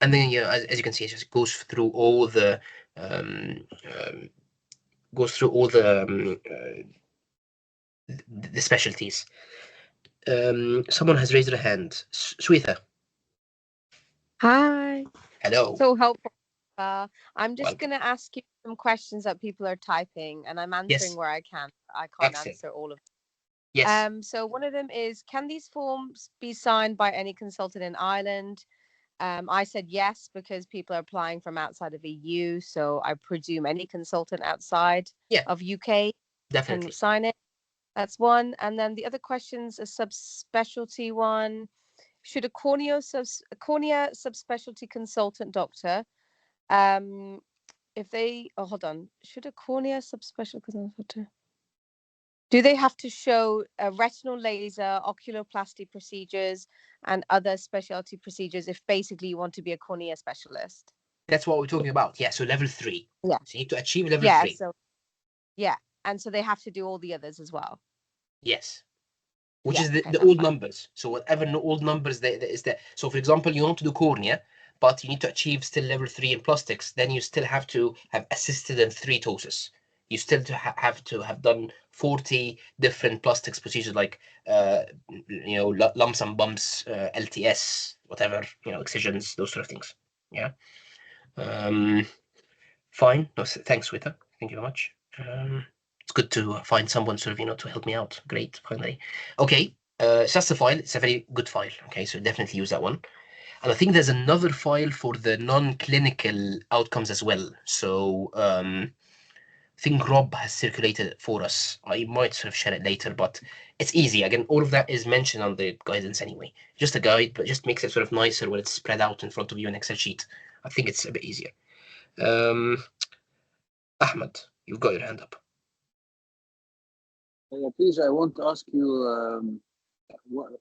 And then, as you can see, it just goes through all the the specialties. Someone has raised their hand. Sweetha. Hi. Hello. So helpful. I'm just going to ask you some questions that people are typing, and I'm answering where I can. I can't answer all of them. Yes. So one of them is, can these forms be signed by any consultant in Ireland? I said yes, because people are applying from outside of EU. So I presume any consultant outside of UK can sign it. That's one. And then the other question's a subspecialty one. Should a cornea subspecialty consultant doctor if they, oh, hold on, should a cornea subspecial, do they have to show retinal laser, oculoplasty procedures, and other specialty procedures if basically you want to be a cornea specialist? That's what we're talking about. Yeah, so level 3. Yeah. So you need to achieve level Yeah. 3. So, yeah. And so they have to do all the others as well. Yes. Which Yeah, is okay, the that's old fine. numbers. So whatever old numbers there is there. So for example, you want to do cornea, but you need to achieve still level 3 in plastics. Then you still have to have assisted in 3 ptosis. You still have to have done 40 different plastics procedures, like lumps and bumps, LTS, whatever, excisions, those sort of things. Yeah. Fine. No, thanks, Wita. Thank you very much. It's good to find someone sort of, to help me out. Great, finally. Okay, so that's the file. It's a very good file. Okay, so definitely use that one. And I think there's another file for the non-clinical outcomes as well. So I think Rob has circulated it for us. I might sort of share it later, but it's easy. Again, all of that is mentioned on the guidance anyway. Just a guide, but just makes it sort of nicer when it's spread out in front of you in Excel sheet. I think it's a bit easier. Ahmed, you've got your hand up. Please, I want to ask you,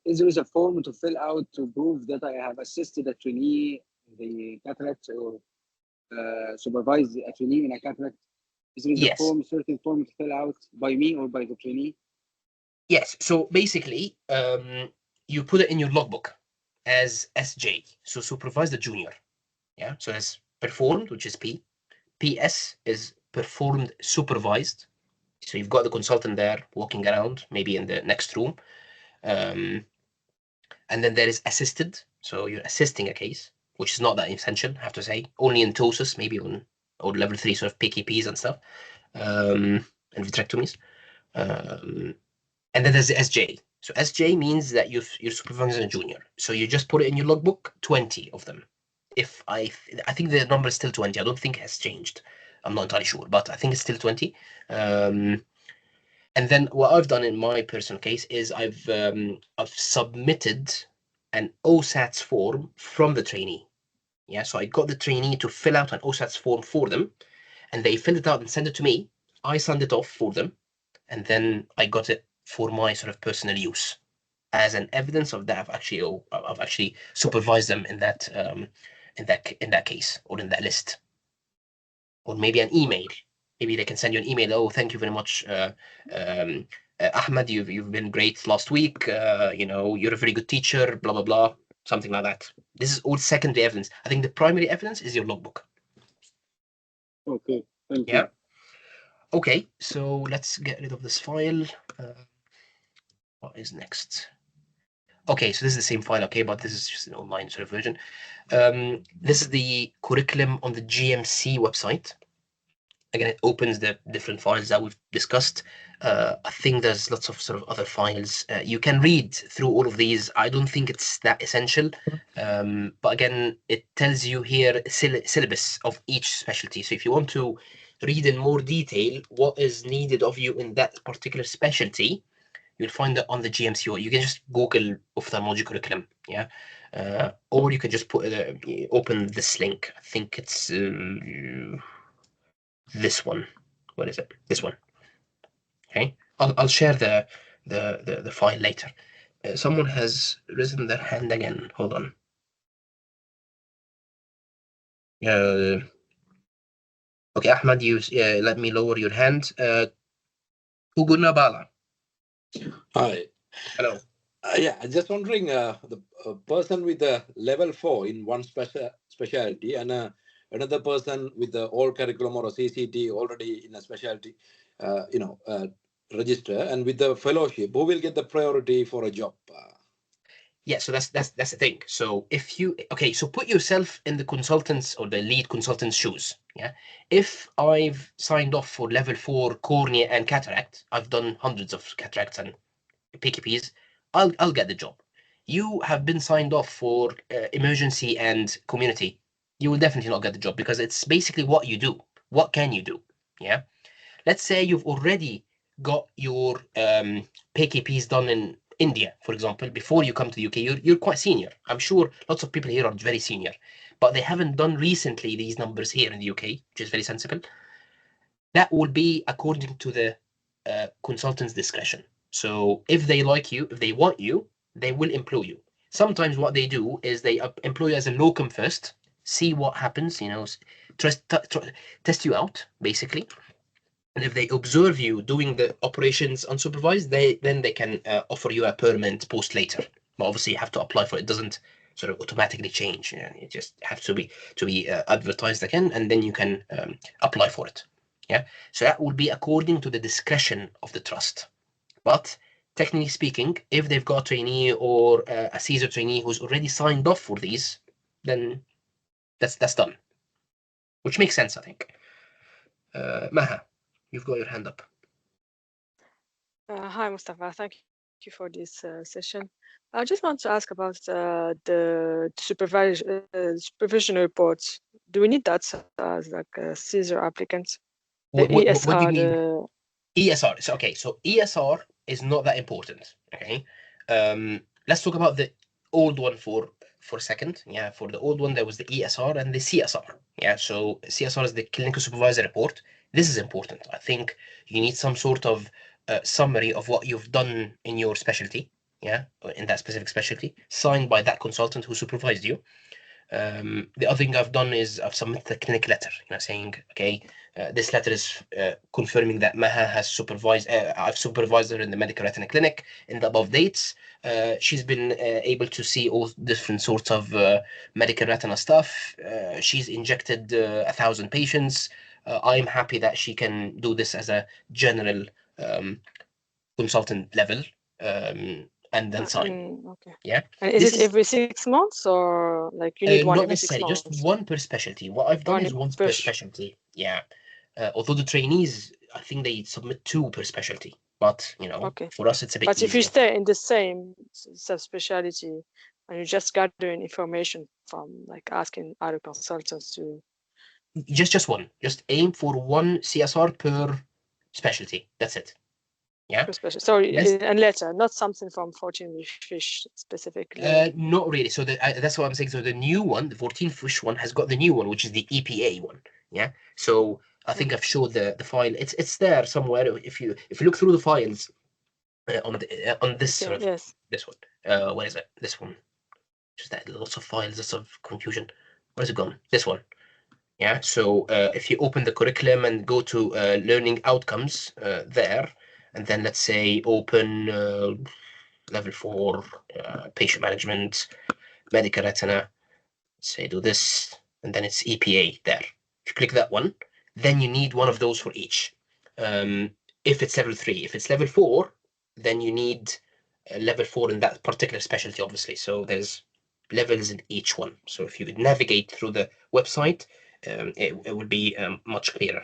is there a form to fill out to prove that I have assisted a trainee in the cataract or supervised a trainee in a cataract? Is there Yes. a certain form to fill out by me or by the trainee? Yes. So basically, you put it in your logbook as SJ, so supervised the junior. Yeah. So that's performed, which is P. PS is performed supervised. So you've got the consultant there walking around, maybe in the next room. And then there is assisted. So you're assisting a case, which is not that essential, I have to say. Only in ptosis, maybe on or level 3 sort of PKPs and stuff, and vitrectomies. And then there's the SJ. So SJ means that you're supervising a junior. So you just put it in your logbook, 20 of them. If I think the number is still 20. I don't think it has changed. I'm not entirely sure, but I think it's still 20. And then what I've done in my personal case is I've submitted an OSATs form from the trainee. Yeah, so I got the trainee to fill out an OSATs form for them, and they filled it out and sent it to me. I signed it off for them, and then I got it for my sort of personal use as an evidence of that I've actually supervised them in that case or in that list, or maybe an email. Maybe they can send you an email. Oh, thank you very much, Ahmed. You've been great last week. You're a very good teacher. Blah blah blah. Something like that. This is all secondary evidence. I think the primary evidence is your logbook. Okay, thank you. Yeah. Okay, so let's get rid of this file. What is next? Okay, so this is the same file, okay, but this is just an online sort of version. This is the curriculum on the GMC website. Again, it opens the different files that we've discussed. I think there's lots of sort of other files. You can read through all of these. I don't think it's that essential. But again, it tells you here syllabus of each specialty. So if you want to read in more detail what is needed of you in that particular specialty, you'll find that on the GMC. You can just Google ophthalmology curriculum, yeah, or you can just open this link. I think it's this one. What is it? This one. Okay, I'll share the file later. Someone has risen their hand again. Hold on. Okay, Ahmad, you let me lower your hand. Kugunabala. Hi. Hello. Yeah, I'm just wondering, the person with the level 4 in one specialty and another person with the old curriculum or a CCT already in a specialty, register, and with the fellowship, who will get the priority for a job? Yeah, so that's the thing. So so put yourself in the consultant's or the lead consultant's shoes. Yeah, if I've signed off for level 4 cornea and cataract, I've done hundreds of cataracts and PKPs. I'll get the job. You have been signed off for emergency and community. You will definitely not get the job because it's basically what you do. What can you do? Yeah. Let's say you've already got your PKPs done in India, for example, before you come to the UK, you're quite senior. I'm sure lots of people here are very senior, but they haven't done recently these numbers here in the UK, which is very sensible. That will be according to the consultant's discretion. So if they like you, if they want you, they will employ you. Sometimes what they do is they employ you as a locum first, see what happens, you know, test you out, basically. And if they observe you doing the operations unsupervised, then they can offer you a permanent post later. But obviously, you have to apply for it. It doesn't sort of automatically change. You know, it just have to be advertised again, and then you can apply for it. Yeah. So that will be according to the discretion of the trust. But technically speaking, if they've got a trainee or a Caesar trainee who's already signed off for these, then that's done, which makes sense, I think. Maha, you've got your hand up. Hi, Mustafa. Thank you for this session. I just want to ask about the supervision reports. Do we need that as like a Caesar applicant? The ESR, what do you mean? ESR. So, okay, so ESR is not that important. Okay, let's talk about the old one for a second. Yeah, for the old one there was the ESR and the CSR. Yeah, so CSR is the clinical supervisor report. This is important. I think you need some sort of summary of what you've done in your specialty. Yeah, in that specific specialty, signed by that consultant who supervised you. The other thing I've done is I've submitted a clinic letter, you know, saying, okay, this letter is confirming that Maha has supervised, I've supervised her in the medical retina clinic in the above dates. She's been able to see all different sorts of medical retina stuff. She's injected 1,000 patients. I'm happy that she can do this as a general consultant level, and then sign. Okay. Yeah. And is it every 6 months or like you need one Not every 6 necessarily, months? just one per specialty. What I've done One is one per per specialty. Yeah. Although the trainees, I think they submit 2 per specialty, but you know, Okay. for us it's a bit But if you easier. stay in the same subspecialty and you just gathering information from like asking other consultants to Just one. Just aim for one CSR per specialty. That's it. Yeah. sorry, Yes. and letter, not something from 14 fish specifically. Not really. So that's what I'm saying. So the new one, the 14 fish one, has got the new one, which is the EPA one. Yeah. So I think I've showed the file. It's there somewhere. If you look through the files on this sort of Yes. this one. Where is it? This one. Just that lots of files, lots of confusion. Where's it gone? This one. Yeah. So if you open the curriculum and go to learning outcomes there, and then let's say open level 4 patient management, medical retina. Say do this, and then it's EPA there. If you click that one, then you need one of those for each. If it's level 3, if it's level 4, then you need level 4 in that particular specialty, obviously. So there's levels in each one. So if you navigate through the website, it will be much clearer.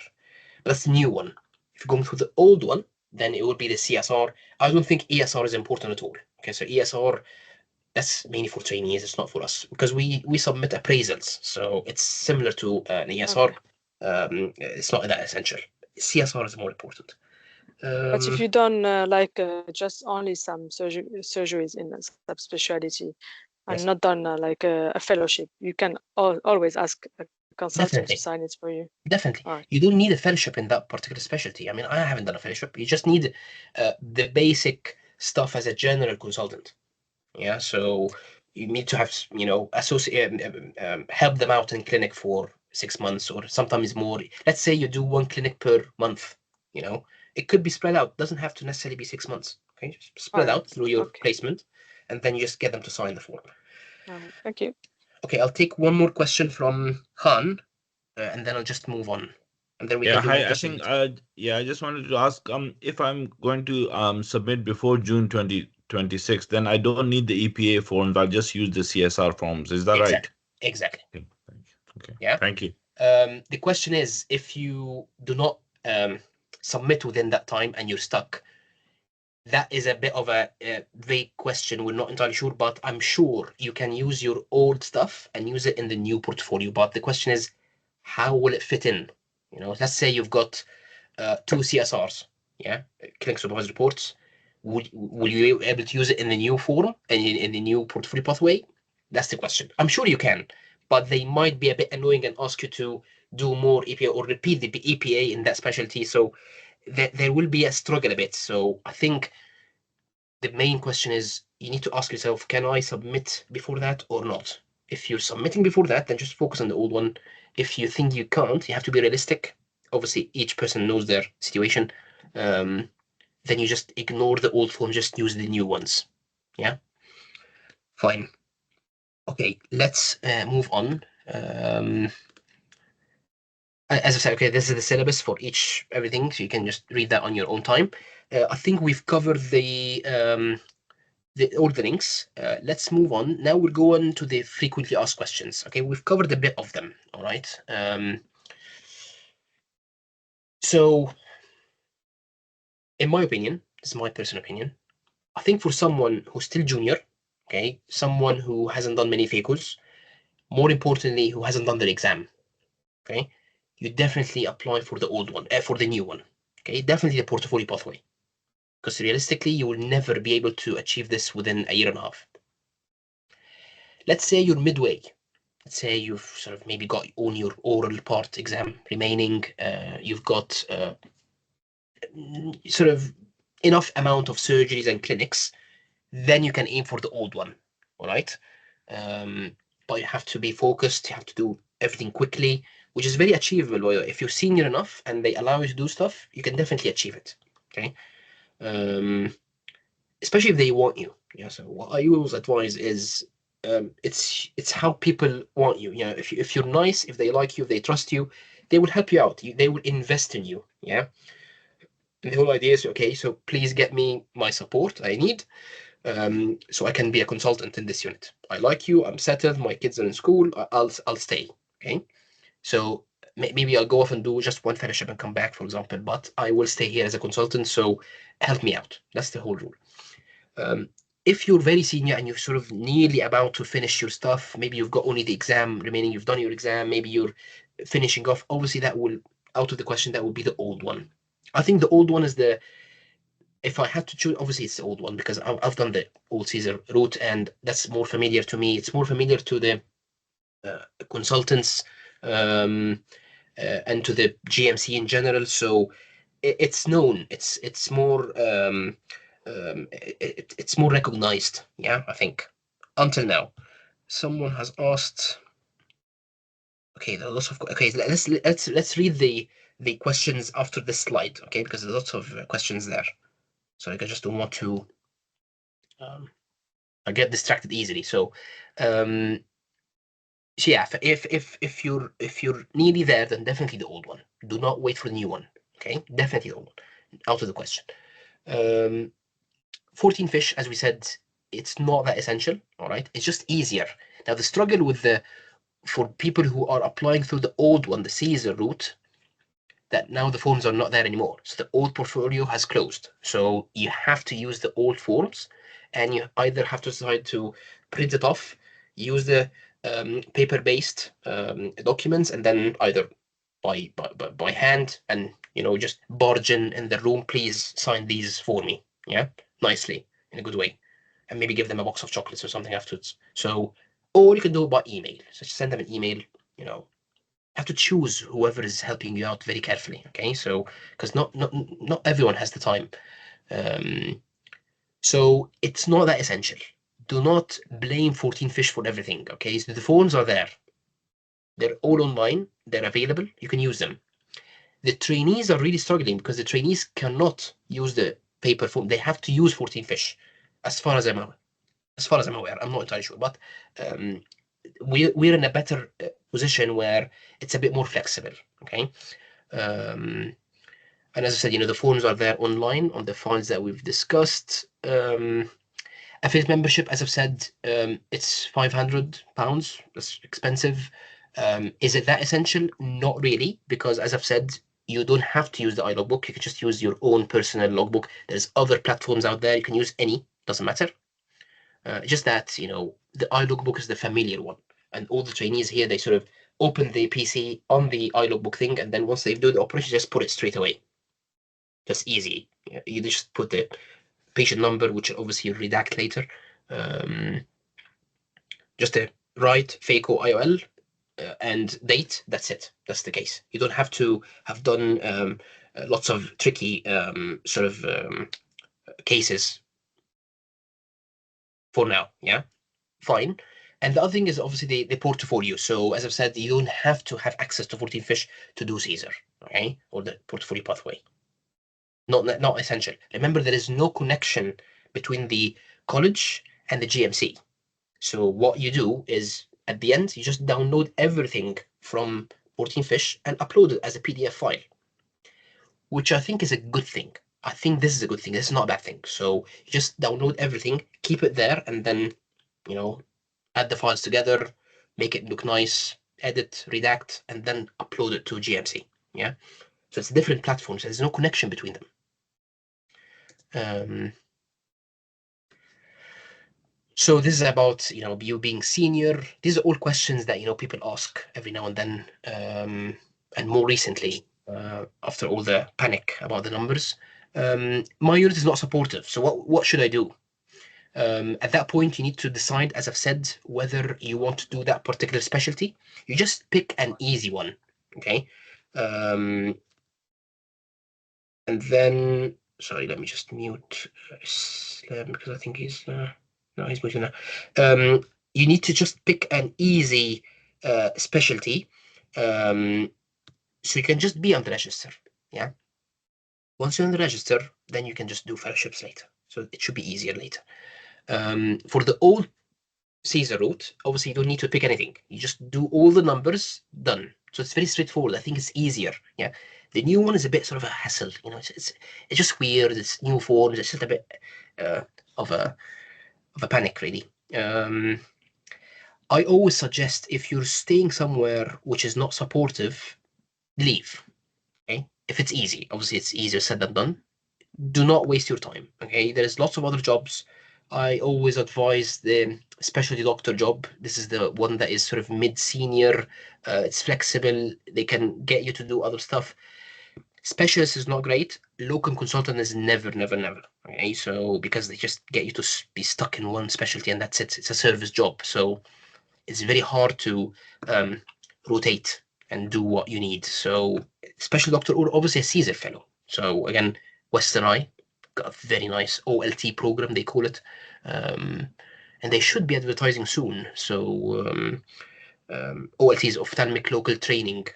But that's the new one. If you're going through the old one, then it would be the CSR. I don't think ESR is important at all. Okay, so ESR, that's mainly for trainees. It's not for us because we submit appraisals, so it's similar to an ESR. Okay. It's not that essential. CSR is more important. But if you've done like just only some surgeries in a subspecialty and yes. not done like a fellowship, you can always ask a consultant Definitely. to sign it for you. Definitely. Right. You don't need a fellowship in that particular specialty. I mean, I haven't done a fellowship. You just need the basic stuff as a general consultant. Yeah, so you need to have, you know, help them out in clinic for 6 months or sometimes more. Let's say you do 1 clinic per month, you know, it could be spread out. Doesn't have to necessarily be 6 months. Okay, just spread out through your placement, and then you just get them to sign the form. All right. Thank you. Okay, I'll take one more question from Khan, and then I'll just move on. And then we can do hi, I think I just wanted to ask if I'm going to submit before June 2026, then I don't need the EPA forms. I'll just use the CSR forms. Is that right? Exactly. Okay. Yeah. Thank you. The question is, if you do not submit within that time and you're stuck, that is a bit of a vague question. We're not entirely sure, but I'm sure you can use your old stuff and use it in the new portfolio. But the question is, how will it fit in? You know, let's say you've got 2 CSRs, yeah, clinical supervised reports. will you be able to use it in the new form and in the new portfolio pathway? That's the question. I'm sure you can, but they might be a bit annoying and ask you to do more EPA or repeat the EPA in that specialty. So there will be a struggle a bit. So I think the main question is you need to ask yourself, can I submit before that or not? If you're submitting before that, then just focus on the old one. If you think you can't, you have to be realistic. Obviously, each person knows their situation. Then you just ignore the old form, just use the new ones. Yeah, fine. Okay, let's move on. As I said, okay, this is the syllabus for everything, so you can just read that on your own time. I think we've covered the links. Let's move on. Now we'll go on to the frequently asked questions. Okay, we've covered a bit of them. All right. So, in my opinion, this is my personal opinion, I think for someone who's still junior, okay, someone who hasn't done many FAQs, more importantly, who hasn't done the exam, okay, you definitely apply for the old one, for the new one, okay, definitely the portfolio pathway, because realistically, you will never be able to achieve this within a year and a half. Let's say you're midway. Let's say you've sort of maybe got only your oral part exam remaining. You've got sort of enough amount of surgeries and clinics. Then you can aim for the old one. All right. But you have to be focused. You have to do everything quickly, which is very achievable. If you're senior enough and they allow you to do stuff, you can definitely achieve it. Okay. Especially if they want you. Yeah. So what I always advise is it's how people want you. You know, if you're nice, if they like you, if they trust you, they will help you out. They will invest in you. Yeah. And the whole idea is, okay, so please get me my support I need, so I can be a consultant in this unit. I like you. I'm settled. My kids are in school. I'll stay. Okay. So maybe I'll go off and do just one fellowship and come back, for example. But I will stay here as a consultant. So help me out. That's the whole rule. If you're very senior and you're sort of nearly about to finish your stuff, maybe you've got only the exam remaining, you've done your exam, maybe you're finishing off, obviously that will, out of the question, that will be the old one. I think the old one is if I had to choose, obviously it's the old one because I've done the old Caesar route and that's more familiar to me. It's more familiar to the consultants and to the GMC in general. So it's known. It's more it's more recognized. Yeah, I think until now. Someone has asked. Okay, there are lots of. Okay, let's read the questions after this slide. Okay, because there's lots of questions there. So I just don't want to. I get distracted easily. So, so yeah, if you're nearly there, then definitely the old one. Do not wait for the new one. Okay, definitely the old one. Out of the question. 14 fish, as we said, it's not that essential. All right, it's just easier. Now the struggle with for people who are applying through the old one, the Caesar route, that now the forms are not there anymore. So the old portfolio has closed. So you have to use the old forms, and you either have to decide to print it off, use the paper-based documents, and then either by hand and just barge in the room, please sign these for me, yeah, nicely, in a good way, and maybe give them a box of chocolates or something afterwards. So, or you can do it by email. So just send them an email, have to choose whoever is helping you out very carefully. Okay, so because not everyone has the time, so it's not that essential. Do not blame 14 fish for everything. Okay, so the phones are there, they're all online, they're available, you can use them. The trainees are really struggling because the trainees cannot use the paper form. They have to use 14 fish, as far as I'm aware. I'm not entirely sure, but we're in a better position where it's a bit more flexible. Okay, and as I said, the forms are there online on the files that we've discussed. Affiliate membership, as I've said, it's £500. That's expensive. Is it that essential? Not really, because as I've said, you don't have to use the iLogbook. You can just use your own personal logbook. There's other platforms out there. You can use any, doesn't matter. Just that, the iLogbook is the familiar one. And all the trainees here, they sort of open the PC on the iLogbook thing, and then once they do the operation, just put it straight away. Just easy. You just put the patient number, which obviously you'll redact later. Just a write FAQs IOL and date. That's it. That's the case. You don't have to have done lots of tricky cases for now. Yeah, fine. And the other thing is obviously the portfolio. So as I've said, you don't have to have access to 14 fish to do Caesar, okay, or the portfolio pathway. Not essential. Remember, there is no connection between the college and the GMC. So what you do is at the end, you just download everything from 14 fish and upload it as a PDF file, which I think is a good thing. I think this is a good thing. This is not a bad thing. So you just download everything, keep it there, and then, you know, add the files together, make it look nice, edit, redact, and then upload it to GMC. Yeah. So it's different platforms. There's no connection between them. So this is about, you know, you being senior. These are all questions that, you know, people ask every now and then, and more recently, after all the panic about the numbers. My unit is not supportive. So what should I do? At that point, you need to decide, as I've said, whether you want to do that particular specialty. You just pick an easy one, okay? And then, sorry, let me just mute Islam because I think he's no, he's muting now. You need to just pick an easy specialty, so you can just be on the register. Yeah. Once you're on the register, then you can just do fellowships later. So it should be easier later. For the old Caesar route, obviously you don't need to pick anything. You just do all the numbers, done. So it's very straightforward. I think it's easier. Yeah. The new one is a bit sort of a hassle. You know, it's just weird. It's new forms. It's just a bit of a panic, really. I always suggest if you're staying somewhere which is not supportive, leave. Okay. If it's easy, obviously it's easier said than done. Do not waste your time. Okay. There's lots of other jobs. I always advise the specialty doctor job. This is the one that is sort of mid-senior. It's flexible. They can get you to do other stuff. Specialist is not great. Locum consultant is never. Okay, so because they just get you to be stuck in one specialty and that's it. It's a service job, so it's very hard to rotate and do what you need. So special doctor or obviously a Caesar fellow. So again, Western Eye got a very nice OLT program, they call it, and they should be advertising soon. So OLT is Ophthalmic Local Training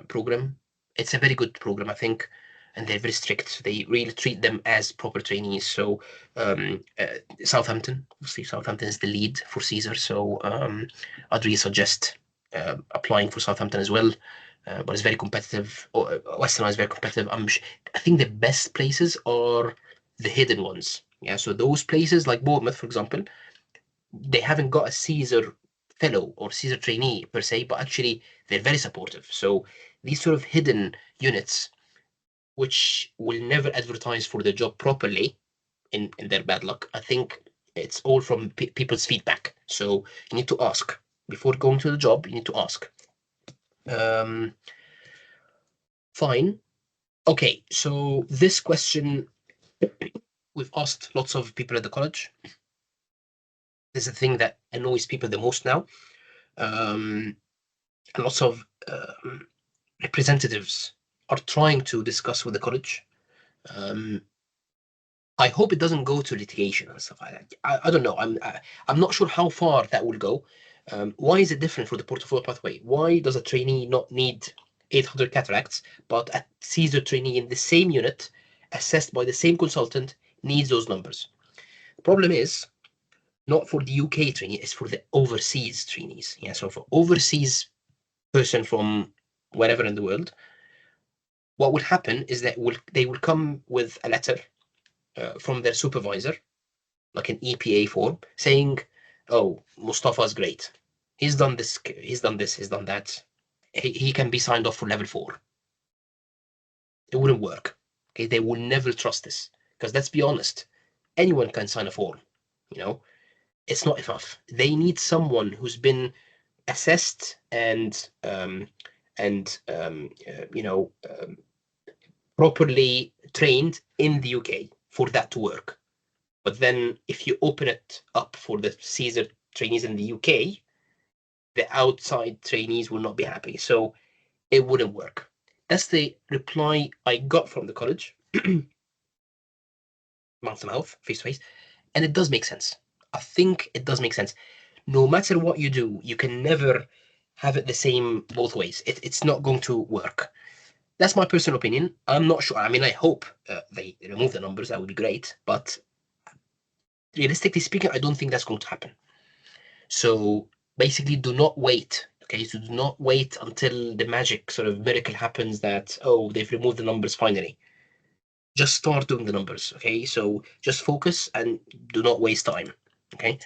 Program. It's a very good program, I think, and they're very strict. They really treat them as proper trainees. So Southampton, obviously Southampton is the lead for Caesar. So I'd really suggest applying for Southampton as well. But it's very competitive. Western Eye is very competitive. I think the best places are the hidden ones. Yeah, so those places like Bournemouth, for example, they haven't got a Caesar fellow or Caesar trainee per se, but actually they're very supportive. So these sort of hidden units, which will never advertise for the job properly in their bad luck, I think it's all from people's feedback. So you need to ask before going to the job. You need to ask. Fine. Okay, so this question, we've asked lots of people at the college. This is the thing that annoys people the most now. And lots of representatives are trying to discuss with the college. I hope it doesn't go to litigation and stuff like that. I don't know. I'm not sure how far that will go. Why is it different for the portfolio pathway? Why does a trainee not need 800 cataracts, but a Caesar trainee in the same unit, assessed by the same consultant, needs those numbers? The problem is not for the UK trainee, it's for the overseas trainees. Yeah, so for overseas person from wherever in the world, what would happen is that they will come with a letter from their supervisor, like an EPA form, saying, "Oh, Mustafa's great. He's done this. He's done this. He's done that. He can be signed off for level 4." It wouldn't work. Okay, they will never trust this because let's be honest, anyone can sign a form. You know, it's not enough. They need someone who's been assessed and properly trained in the UK for that to work. But then if you open it up for the Caesar trainees in the UK, the outside trainees will not be happy. So it wouldn't work. That's the reply I got from the college, mouth to mouth, face to face. And it does make sense. I think it does make sense. No matter what you do, you can never have it the same both ways. It's not going to work. That's my personal opinion. I'm not sure. I mean, I hope they remove the numbers. That would be great. But realistically speaking, I don't think that's going to happen. So basically, do not wait. Okay, so do not wait until the magic sort of miracle happens that, oh, they've removed the numbers finally. Just start doing the numbers. Okay, so just focus and do not waste time. Okay,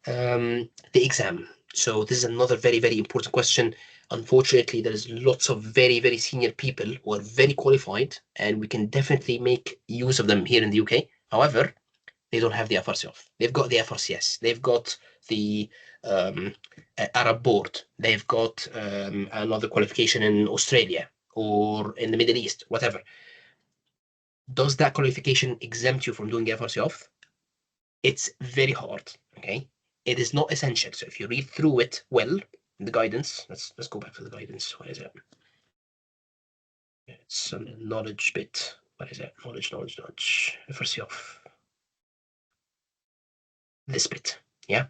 the exam. So this is another very, very important question. Unfortunately, there's lots of very, very senior people who are very qualified, and we can definitely make use of them here in the UK. However, they don't have the FRCF. They've got the FRCS. They've got the Arab board. They've got another qualification in Australia or in the Middle East, whatever. Does that qualification exempt you from doing the FRCF? It's very hard, okay? It is not essential. So if you read through it well, the guidance, let's go back to the guidance. What is it? It's a knowledge bit. What is it? Knowledge. FRCF. This bit, yeah.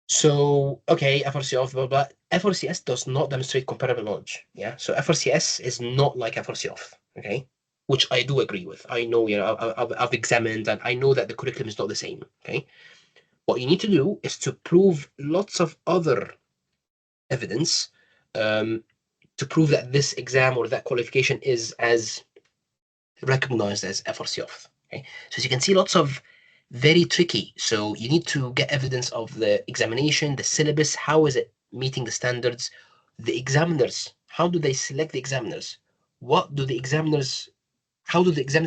So, okay, FRCF, blah, blah. FRCS does not demonstrate comparable knowledge, yeah? So FRCS is not like FRCF, okay? Which I do agree with. I know, you know, I've examined and I know that the curriculum is not the same, okay? What you need to do is to prove lots of other evidence to prove that this exam or that qualification is as recognized as FRCF, okay? So as you can see, lots of very tricky. So you need to get evidence of the examination, the syllabus, how is it meeting the standards, the examiners, how do they select the examiners? How do the examiners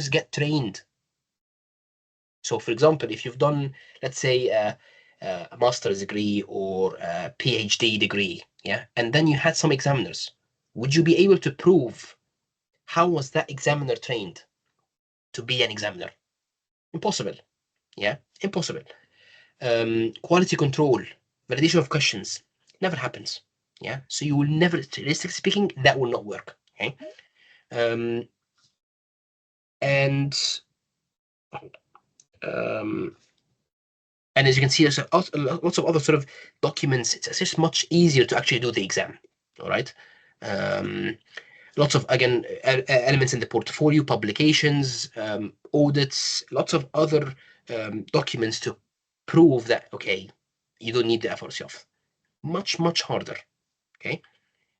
get trained? So for example, if you've done, let's say, a master's degree or a PhD degree, yeah, and then you had some examiners, would you be able to prove how was that examiner trained to be an examiner? Impossible. Yeah, impossible. Quality control, validation of questions, never happens. Yeah, so you will never, realistically speaking, that will not work. Okay, and as you can see, there's lots of other sort of documents. It's just much easier to actually do the exam. All right. Lots of, again, elements in the portfolio, publications, audits, lots of other documents to prove that, okay, you don't need the FRCF. Much, much harder, okay?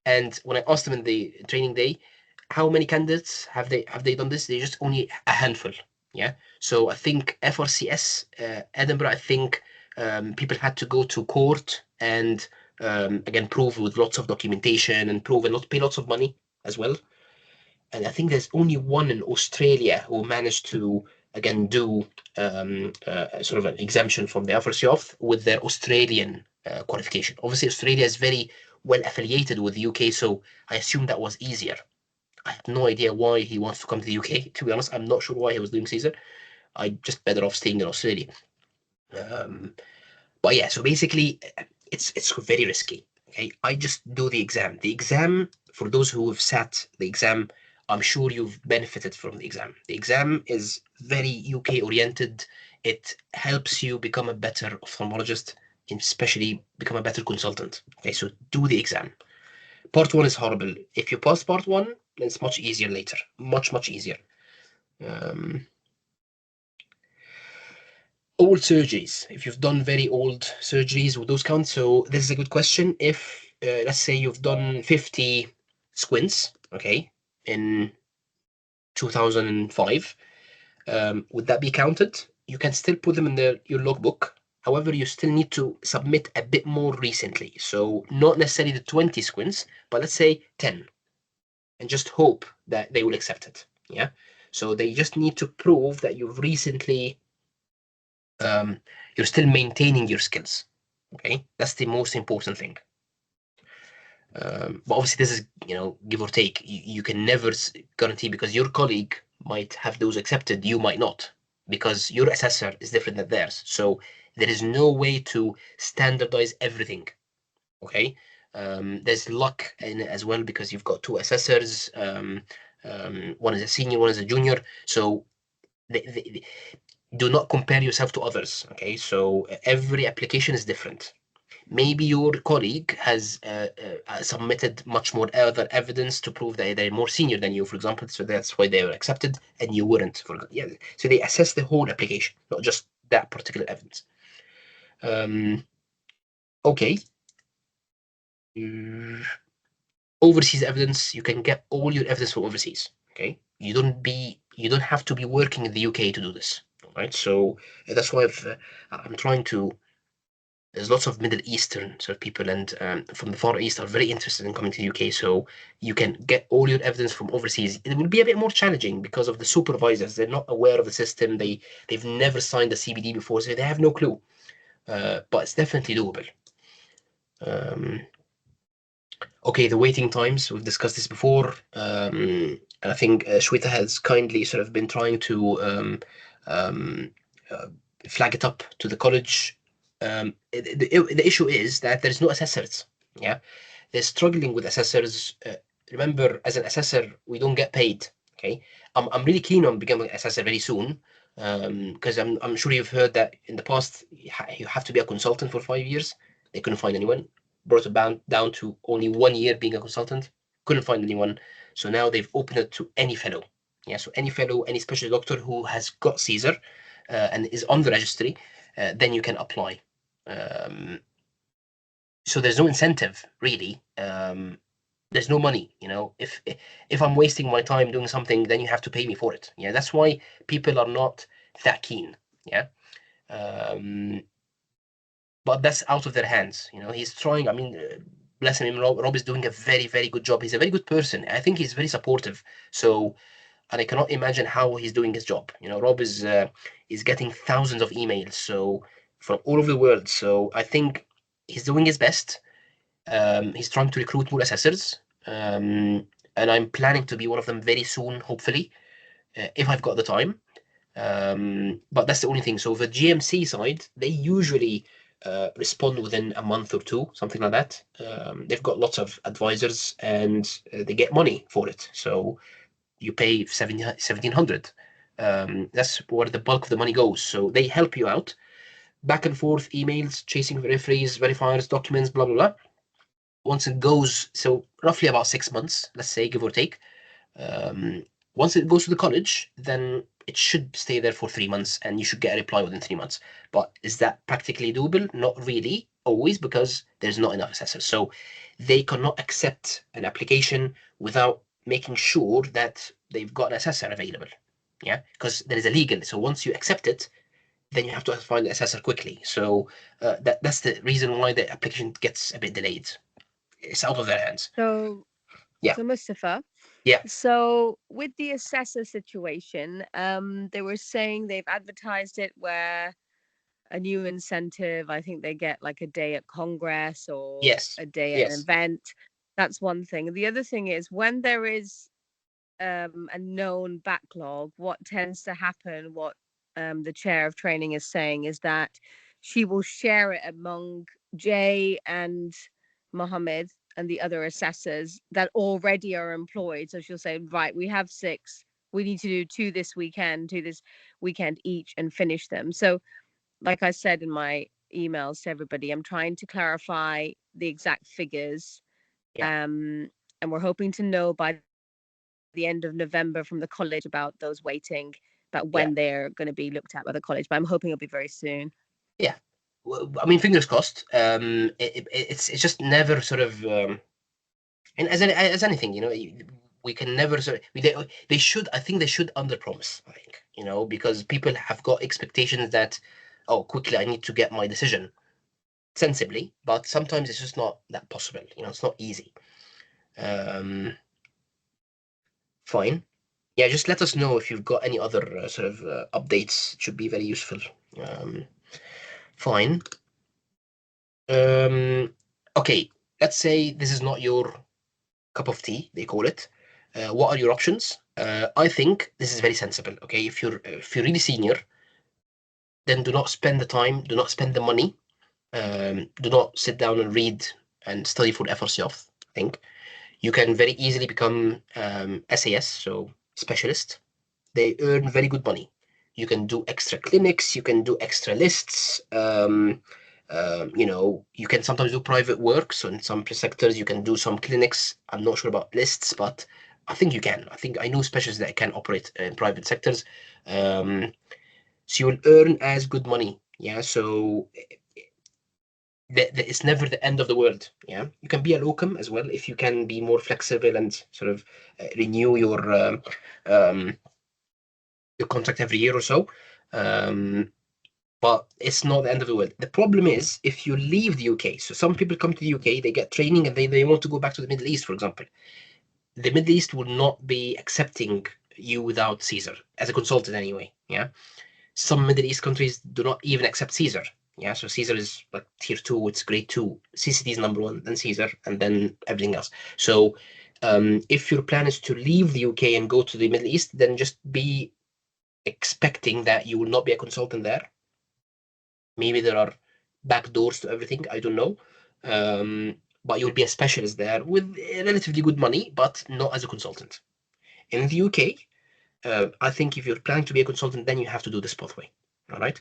And when I asked them in the training day, how many candidates have they done this? They just only a handful, yeah? So I think FRCS, Edinburgh, I think people had to go to court and, again, prove with lots of documentation and prove and not pay lots of money as well. And I think there's only one in Australia who managed to, again, do sort of an exemption from the FRCF with their Australian qualification. Obviously, Australia is very well affiliated with the UK, so I assume that was easier. I have no idea why he wants to come to the UK. To be honest, I'm not sure why he was doing Caesar. I just better off staying in Australia. But yeah, so basically, it's very risky. Okay, I just do the exam. The exam, for those who have sat the exam, I'm sure you've benefited from the exam. The exam is very UK oriented. It helps you become a better ophthalmologist, and especially become a better consultant. Okay, so do the exam. Part one is horrible. If you pass part one, then it's much easier later. Much, much easier. Old surgeries. If you've done very old surgeries, would those count? So this is a good question. If let's say you've done 50 squints, okay, in 2005, would that be counted? You can still put them in your logbook. However, you still need to submit a bit more recently. So not necessarily the 20 squints, but let's say 10, and just hope that they will accept it. Yeah. So they just need to prove that you've recently, you're still maintaining your skills. Okay, that's the most important thing. But obviously, this is, give or take. You can never guarantee, because your colleague might have those accepted, you might not, because your assessor is different than theirs. So there is no way to standardize everything. Okay, there's luck in it as well, because you've got two assessors. One is a senior, one is a junior. So do not compare yourself to others. Okay, so every application is different. Maybe your colleague has submitted much more other evidence to prove that they're more senior than you, for example, so that's why they were accepted and you weren't. Yeah, so they assess the whole application, not just that particular evidence. Okay. Overseas evidence, you can get all your evidence from overseas. Okay, you don't have to be working in the UK to do this. All right, so that's why I'm trying to. There's lots of Middle Eastern sort of people and from the Far East are very interested in coming to the UK. So you can get all your evidence from overseas. It will be a bit more challenging because of the supervisors. They're not aware of the system. They've never signed a CBD before, so they have no clue. But it's definitely doable. Okay, the waiting times, we've discussed this before. I think Shweta has kindly sort of been trying to flag it up to the college. The issue is that there's no assessors. Yeah, they're struggling with assessors. Remember, as an assessor, we don't get paid. Okay, I'm really keen on becoming an assessor very soon, because I'm sure you've heard that in the past you have to be a consultant for 5 years. They couldn't find anyone. Brought it down to only 1 year being a consultant. Couldn't find anyone. So now they've opened it to any fellow. Yeah, so any fellow, any specialty doctor who has got Caesar and is on the registry, then you can apply. So there's no incentive really. There's no money, you know. If I'm wasting my time doing something, then you have to pay me for it. Yeah, that's why people are not that keen. Yeah. But that's out of their hands. You know, he's trying. I mean, bless him, Rob is doing a very, very good job. He's a very good person. I think he's very supportive. So, and I cannot imagine how he's doing his job. You know, Rob is getting thousands of emails, so from all over the world. So I think he's doing his best. He's trying to recruit more assessors, and I'm planning to be one of them very soon, hopefully, if I've got the time. But that's the only thing. So the GMC side, they usually respond within a month or two, something like that. They've got lots of advisors and they get money for it. So you pay 1,700. That's where the bulk of the money goes. So they help you out. Back and forth emails, chasing referees, verifiers, documents, blah, blah, blah. Once it goes, so roughly about 6 months, let's say, give or take. Once it goes to the college, then it should stay there for 3 months and you should get a reply within 3 months. But is that practically doable? Not really, always, because there's not enough assessors. So they cannot accept an application without making sure that they've got an assessor available. Yeah, because there is a legal. So once you accept it, then you have to find the assessor quickly. So that's the reason why the application gets a bit delayed. It's out of their hands. So, Yeah. So Mustafa. Yeah. So with the assessor situation, they were saying they've advertised it where a new incentive. I think they get like a day at Congress or a day at an event. That's one thing. The other thing is when there is a known backlog, what tends to happen, what the chair of training is saying is that she will share it among Jay and Mohammed and the other assessors that already are employed. So she'll say, right, we have 6. We need to do 2 this weekend each and finish them. So like I said in my emails to everybody, I'm trying to clarify the exact figures. And we're hoping to know by the end of November from the college about those waiting, about when they're going to be looked at by the college. But I'm hoping it'll be very soon. Yeah. Well, I mean, fingers crossed. It's just never sort of, and as anything, you know, we can never sort of, they should, I think they should underpromise, I think, you know, because people have got expectations that, oh, quickly, I need to get my decision sensibly, but sometimes it's just not that possible. You know, it's not easy. Fine. Yeah, just let us know if you've got any other sort of updates. It should be very useful. Fine. Okay, let's say this is not your cup of tea, they call it. What are your options? I think this is very sensible. Okay, if you're really senior, then do not spend the time, do not spend the money, do not sit down and read and study for FRC Opht. I think you can very easily become SAS, so specialist. They earn very good money. You can do extra clinics, you can do extra lists. You know, you can sometimes do private work. So in some sectors, you can do some clinics. I'm not sure about lists, but I think you can. I think I know specialists that can operate in private sectors. So you will earn as good money. Yeah. So it's never the end of the world. Yeah. You can be a locum as well if you can be more flexible and sort of renew your contract every year or so. But it's not the end of the world. The problem is if you leave the UK. So some people come to the UK, they get training, and they want to go back to the Middle East, for example. The Middle East will not be accepting you without Caesar, as a consultant anyway. Yeah. Some Middle East countries do not even accept Caesar. Yeah. So Caesar is like tier 2, it's grade 2. CCT is number 1, then Caesar, and then everything else. So if your plan is to leave the UK and go to the Middle East, then just be expecting that you will not be a consultant there. Maybe there are back doors to everything, I don't know. But you'll be a specialist there with relatively good money, but not as a consultant. In the UK, I think if you're planning to be a consultant, then you have to do this pathway. All right.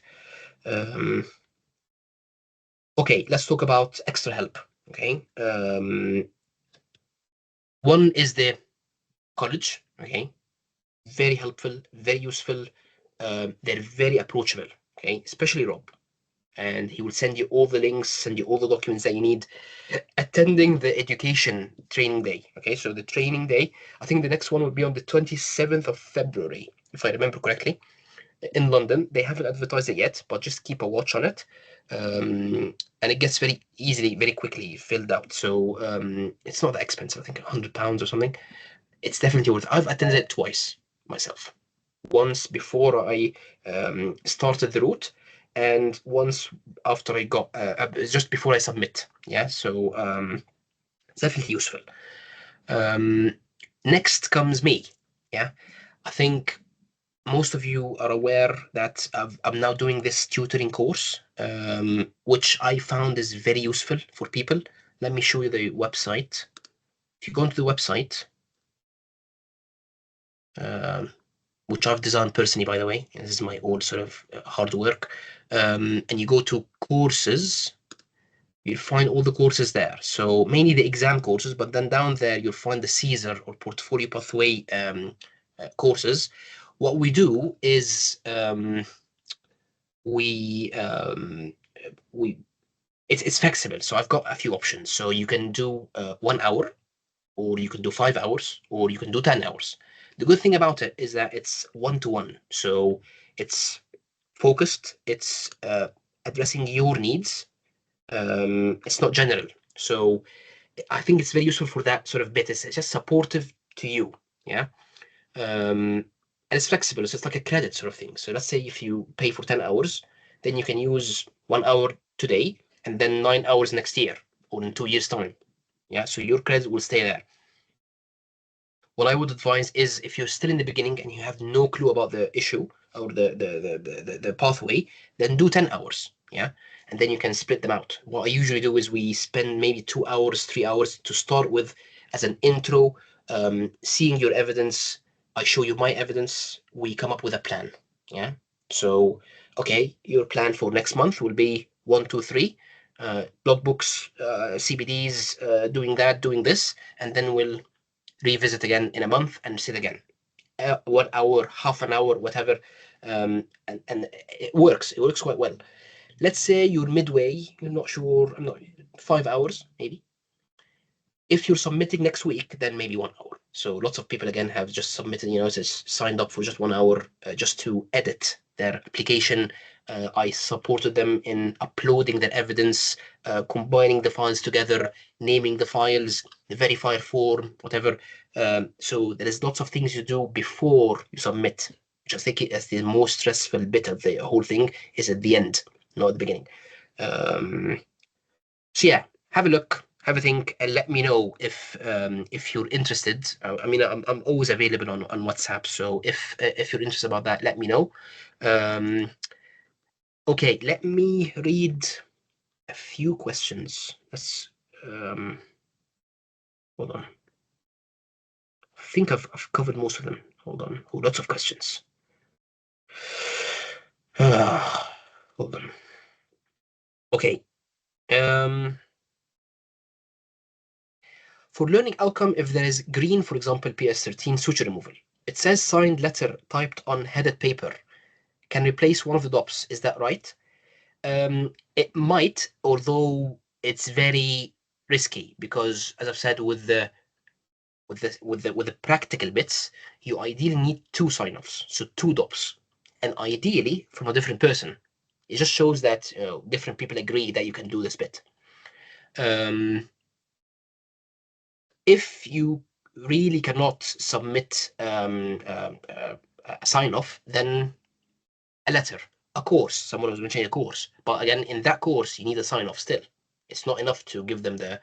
Okay, let's talk about extra help. Okay. One is the college. Okay. Very helpful, very useful. They're very approachable. Okay, especially Rob. And he will send you all the links, send you all the documents that you need. Attending the education training day. Okay, so the training day, I think the next one will be on the 27th of February, if I remember correctly, in London. They haven't advertised it yet, but just keep a watch on it. And it gets very easily, very quickly filled out. So it's not that expensive. I think £100 or something. It's definitely worth it. I've attended it twice myself. Once before I started the route, and once after I got just before I submit. Yeah, so it's definitely useful. Next comes me. Yeah, I think most of you are aware that I'm now doing this tutoring course, which I found is very useful for people. Let me show you the website. If you go into the website, which I've designed personally, by the way, this is my own sort of hard work, and you go to courses, you'll find all the courses there. So mainly the exam courses, but then down there you'll find the Caesar or portfolio pathway courses. What we do is it's flexible. So I've got a few options. So you can do 1 hour, or you can do 5 hours, or you can do 10 hours. The good thing about it is that it's 1-to-1. So it's focused, it's addressing your needs. It's not general. So I think it's very useful for that sort of bit. It's just supportive to you. Yeah. And it's flexible. So it's like a credit sort of thing. So let's say if you pay for 10 hours, then you can use 1 hour today and then 9 hours next year or in 2 years' time. Yeah. So your credit will stay there. What I would advise is if you're still in the beginning and you have no clue about the issue or the pathway, then do 10 hours. Yeah. And then you can split them out. What I usually do is we spend maybe 2 hours, 3 hours to start with as an intro, seeing your evidence. I show you my evidence. We come up with a plan. Yeah. So, okay, your plan for next month will be 1, 2, 3. Logbooks, CBDs, doing that, doing this, and then we'll revisit again in a month and sit again. 1 hour, half an hour, whatever, and it works. It works quite well. Let's say you're midway, you're not sure, I'm not 5 hours maybe. If you're submitting next week, then maybe 1 hour. So lots of people again have just submitted, just signed up for just 1 hour just to edit their application. I supported them in uploading their evidence, combining the files together, naming the files, the verifier form, whatever. So there is lots of things you do before you submit, which I think is the most stressful bit of the whole thing is at the end, not at the beginning. So yeah, have a look. have a think and let me know if you're interested. I mean, I'm always available on WhatsApp, so if you're interested about that, let me know. Okay, let me read a few questions. Let's hold on. I think I've covered most of them. Hold on. Oh, lots of questions. Hold on. Okay. For learning outcome, if there is green, for example, PS13 suture removal, it says signed letter typed on headed paper can replace one of the dots. Is that right? It might, although it's very risky because, as I've said, with the practical bits, you ideally need 2 sign-offs, so 2 dots, and ideally from a different person. It just shows that different people agree that you can do this bit. If you really cannot submit a sign-off, then a letter, a course. Someone was mentioning a course, but again, in that course, you need a sign-off still. It's not enough to give them the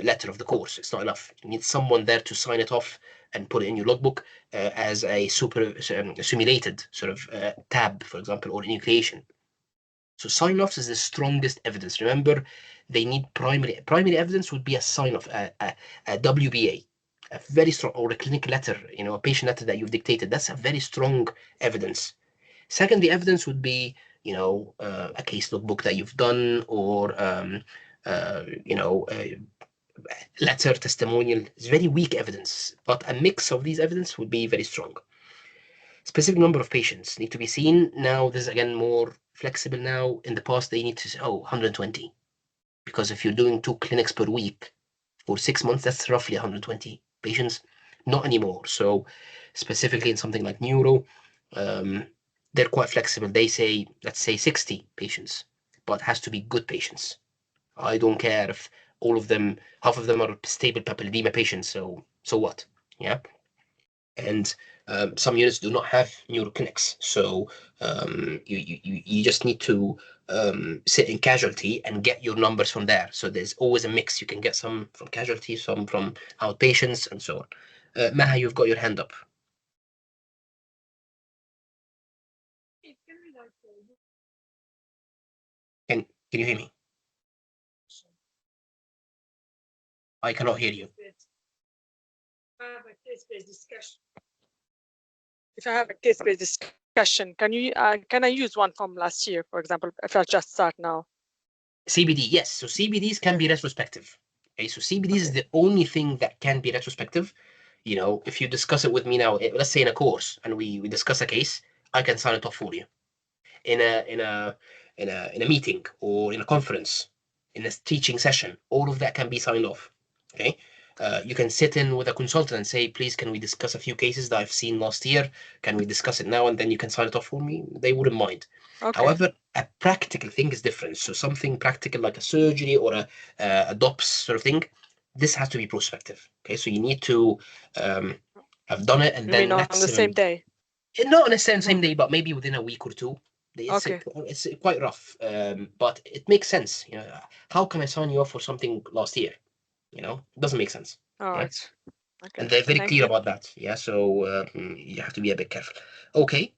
letter of the course. It's not enough. You need someone there to sign it off and put it in your logbook as a simulated sort of tab, for example, or enucleation. So sign-offs is the strongest evidence. Remember, they need primary evidence would be a sign-off, a WBA, a very strong, or a clinical letter, a patient letter that you've dictated. That's a very strong evidence. Secondary evidence would be, a case logbook that you've done, or letter, testimonial. It's very weak evidence, but a mix of these evidence would be very strong. Specific number of patients need to be seen. Now, this is again more flexible now. In the past, they need to say, 120. Because if you're doing 2 clinics per week for 6 months, that's roughly 120 patients. Not anymore. So specifically in something like neuro, they're quite flexible. They say, let's say 60 patients, but it has to be good patients. I don't care if half of them are stable papilledema patients. So what? Yeah. And some units do not have neuroclinics, so you just need to sit in casualty and get your numbers from there. So there's always a mix. You can get some from casualty, some from outpatients, and so on. Maha, you've got your hand up. Can you hear me? I cannot hear you. If I have a case-based discussion, can I use one from last year, for example, if I just start now? CBD, yes. So CBDs can be retrospective. Okay, so CBDs is the only thing that can be retrospective. If you discuss it with me now, let's say in a course, and we discuss a case, I can sign it off for you. In a meeting or in a conference, in a teaching session, all of that can be signed off. Okay. You can sit in with a consultant and say, please, can we discuss a few cases that I've seen last year? Can we discuss it now? And then you can sign it off for me. They wouldn't mind. Okay. However, a practical thing is different. So something practical like a surgery or a DOPS sort of thing, this has to be prospective. Okay. So you need to have done it and You then mean on the same day? Not on the same day, but maybe within a week or 2. It's quite rough, but it makes sense. How can I sign you off for something last year? It doesn't make sense. All right. Okay. And they're very clear about that. Yeah, so you have to be a bit careful. Okay.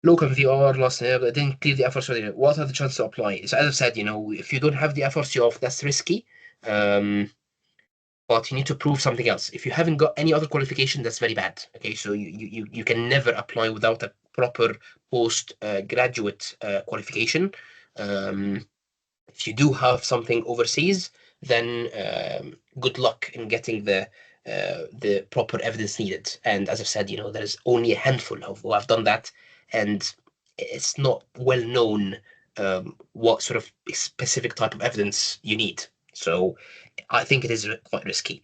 Local VR last year, but didn't clear the efforts. What are the chances to apply? So as I said, if you don't have the efforts off, that's risky. But you need to prove something else. If you haven't got any other qualification, that's very bad. Okay, so you can never apply without a proper post-graduate qualification. If you do have something overseas, then good luck in getting the proper evidence needed. And as I said, there's only a handful of who have done that, and it's not well known what sort of specific type of evidence you need. So I think it is quite risky.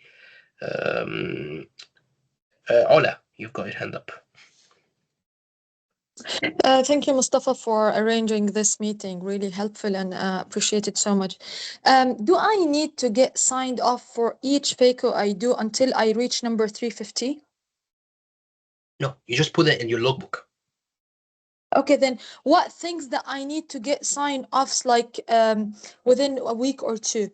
Ola, you've got your hand up. Thank you, Mustafa, for arranging this meeting. Really helpful and appreciate it so much. Do I need to get signed off for each FAQ I do until I reach number 350? No, you just put it in your logbook. Okay, then what things that I need to get sign offs like within a week or two?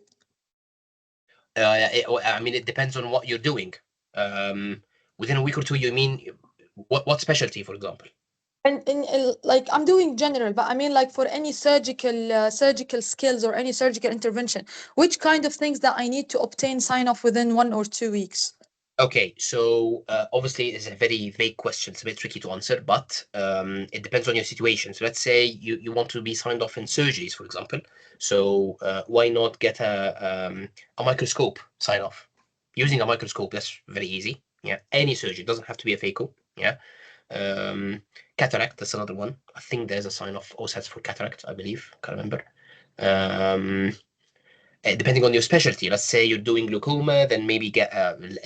I mean, it depends on what you're doing. Within a week or two, you mean what specialty, for example? And like I'm doing general, but I mean like for any surgical skills or any surgical intervention, which kind of things that I need to obtain sign off within 1 or 2 weeks? Okay, so obviously it's a very vague question. It's a bit tricky to answer, but it depends on your situation. So let's say you want to be signed off in surgeries, for example. So why not get a microscope sign off? Using a microscope, that's very easy. Yeah, any surgery, it doesn't have to be a phaco. Yeah. Cataract, that's another one. I think there's a sign off OSATs for cataract, I believe. Can't remember. Depending on your specialty, let's say you're doing glaucoma, then maybe get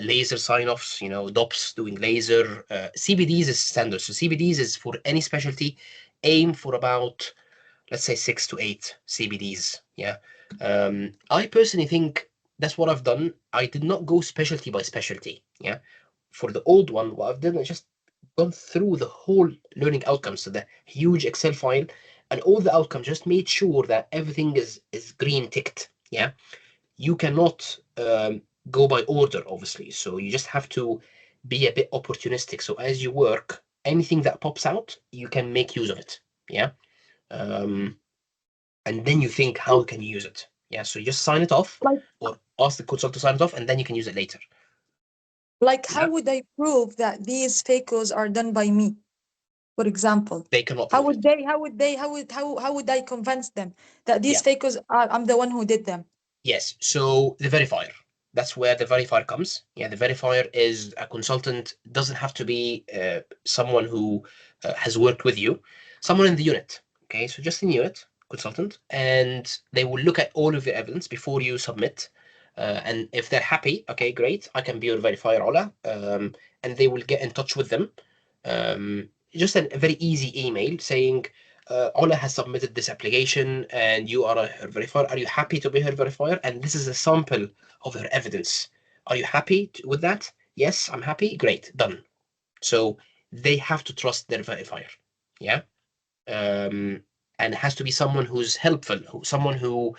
laser sign-offs, DOPS doing laser. CBDs is standard. So CBDs is for any specialty, aim for about, let's say 6 to 8 CBDs. Yeah. I personally think that's what I've done. I did not go specialty by specialty. Yeah. For the old one, what I've done is just gone through the whole learning outcomes, so the huge Excel file and all the outcomes, just made sure that everything is green ticked. Yeah. You cannot go by order, obviously. So you just have to be a bit opportunistic. So as you work, anything that pops out, you can make use of it. Yeah. And then you think, how can you use it? Yeah. So you just sign it off Like, or ask the consultant to sign it off, and then you can use it later. how would I prove that these phacos are done by me? For example, They cannot how prove would it. they? How would I convince them that these phacos are I'm the one who did them? Yes. So the verifier. That's where the verifier comes. Yeah, the verifier is a consultant. Doesn't have to be someone who has worked with you. Someone in the unit. Okay, so just in the unit, consultant, and they will look at all of the evidence before you submit. And if they're happy, okay, great, I can be your verifier, Ola. And they will get in touch with them. Just a very easy email saying, Ola has submitted this application and you are her verifier. Are you happy to be her verifier? And this is a sample of her evidence. Are you happy with that? Yes, I'm happy. Great, done. So they have to trust their verifier. Yeah. And it has to be someone who's helpful, someone who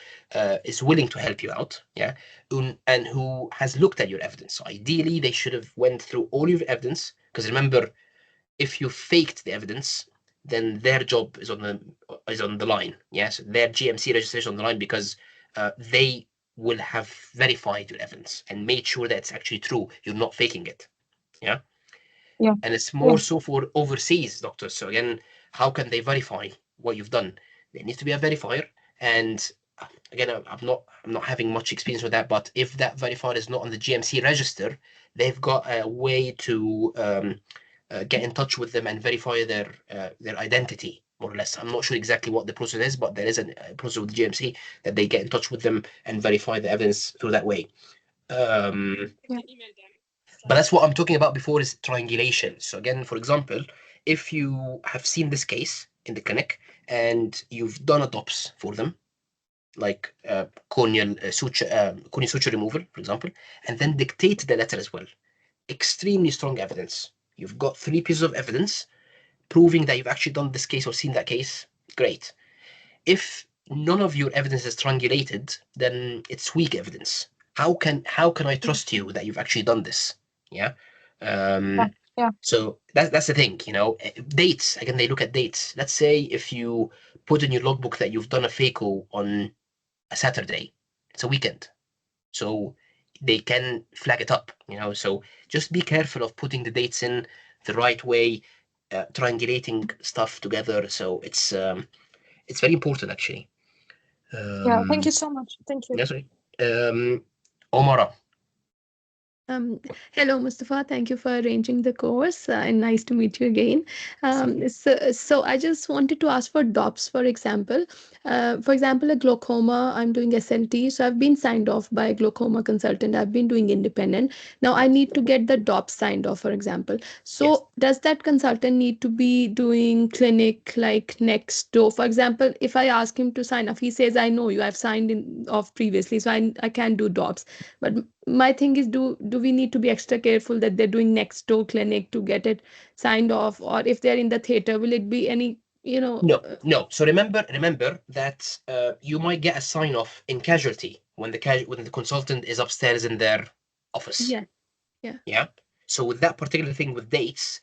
is willing to help you out. Yeah. And who has looked at your evidence. So ideally, they should have went through all your evidence, because remember, if you faked the evidence, then their job is on the line. Yes, their GMC registration on the line, because they will have verified your evidence and made sure that it's actually true. You're not faking it. Yeah. Yeah. And it's more so for overseas doctors. So again, how can they verify what you've done? There needs to be a verifier. And again, I'm not having much experience with that, but if that verifier is not on the GMC register, they've got a way to get in touch with them and verify their identity, more or less. I'm not sure exactly what the process is, but there is a process with GMC that they get in touch with them and verify the evidence through that way. But that's what I'm talking about before, is triangulation. So again, for example, if you have seen this case in the clinic and you've done a DOPS for them, like corneal suture removal, for example, and then dictate the letter as well. Extremely strong evidence. You've got 3 pieces of evidence proving that you've actually done this case or seen that case. Great. If none of your evidence is triangulated, then it's weak evidence. How can I trust you that you've actually done this? Yeah. Yeah. So that's the thing, dates. Again, they look at dates. Let's say if you put in your logbook that you've done a phaco on a Saturday, it's a weekend, so they can flag it up. So just be careful of putting the dates in the right way, triangulating stuff together. So it's very important, actually. Yeah. Thank you so much. Thank you. Yes, sorry. Omara. Hello, Mustafa. Thank you for arranging the course and nice to meet you again. So I just wanted to ask for DOPS, for example. A glaucoma, I'm doing SLT. So I've been signed off by a glaucoma consultant. I've been doing independent. Now I need to get the DOPS signed off, for example. So Yes. does that consultant need to be doing clinic like next door? For example, if I ask him to sign off, he says, I know you, I've signed off previously, so I can do DOPS. But my thing is, do we need to be extra careful that they're doing next door clinic to get it signed off? Or if they're in the theater, will it be any you know, No. So remember that you might get a sign off in casualty when the consultant is upstairs in their office. yeah. Yeah. So with that particular thing with dates,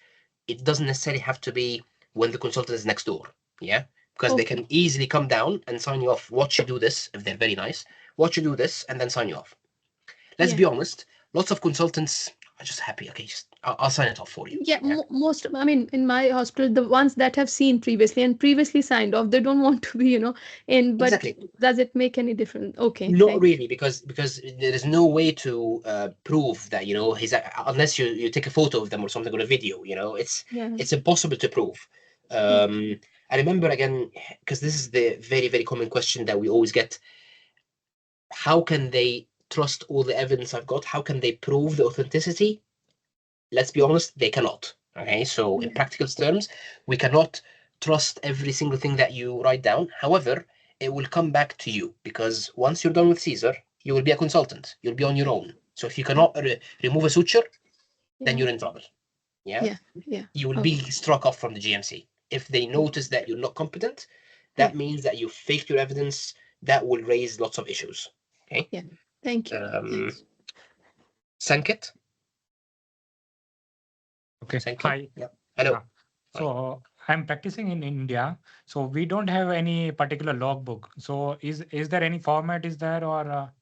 it doesn't necessarily have to be when the consultant is next door. Yeah. Because they Okay. can easily come down and sign you off. Watch you do this if they're very nice. Watch you do this and then sign you off. Let's Yeah. be honest. Lots of consultants are just happy. Okay, I'll sign it off for you. Yeah, most, I mean, in my hospital, the ones that have seen previously and previously signed off, they don't want to be, in, but Exactly. does it make any difference? Okay, Not thanks. really, because there is no way to prove that he's unless you take a photo of them or something or a video. It's Yeah. impossible to prove. I remember again, because this is the very, very common question that we always get: how can they trust all the evidence I've got? How can they prove the authenticity? Let's be honest, they cannot. Okay, so in Yeah. practical terms, we cannot trust every single thing that you write down. However, it will come back to you, because once you're done with Caesar, you will be a consultant. You'll be on your own. So if you cannot remove a suture, then Yeah. you're in trouble. Yeah. Yeah. You will Okay. be struck off from the GMC. If they notice that you're not competent, that means that you faked your evidence. That will raise lots of issues. Okay. Yeah. Thank you. Thanks. Sanket? Okay. Sanket? Hi. Yeah. Hello. So I'm practicing in India. So we don't have any particular logbook. So is there any format is there, or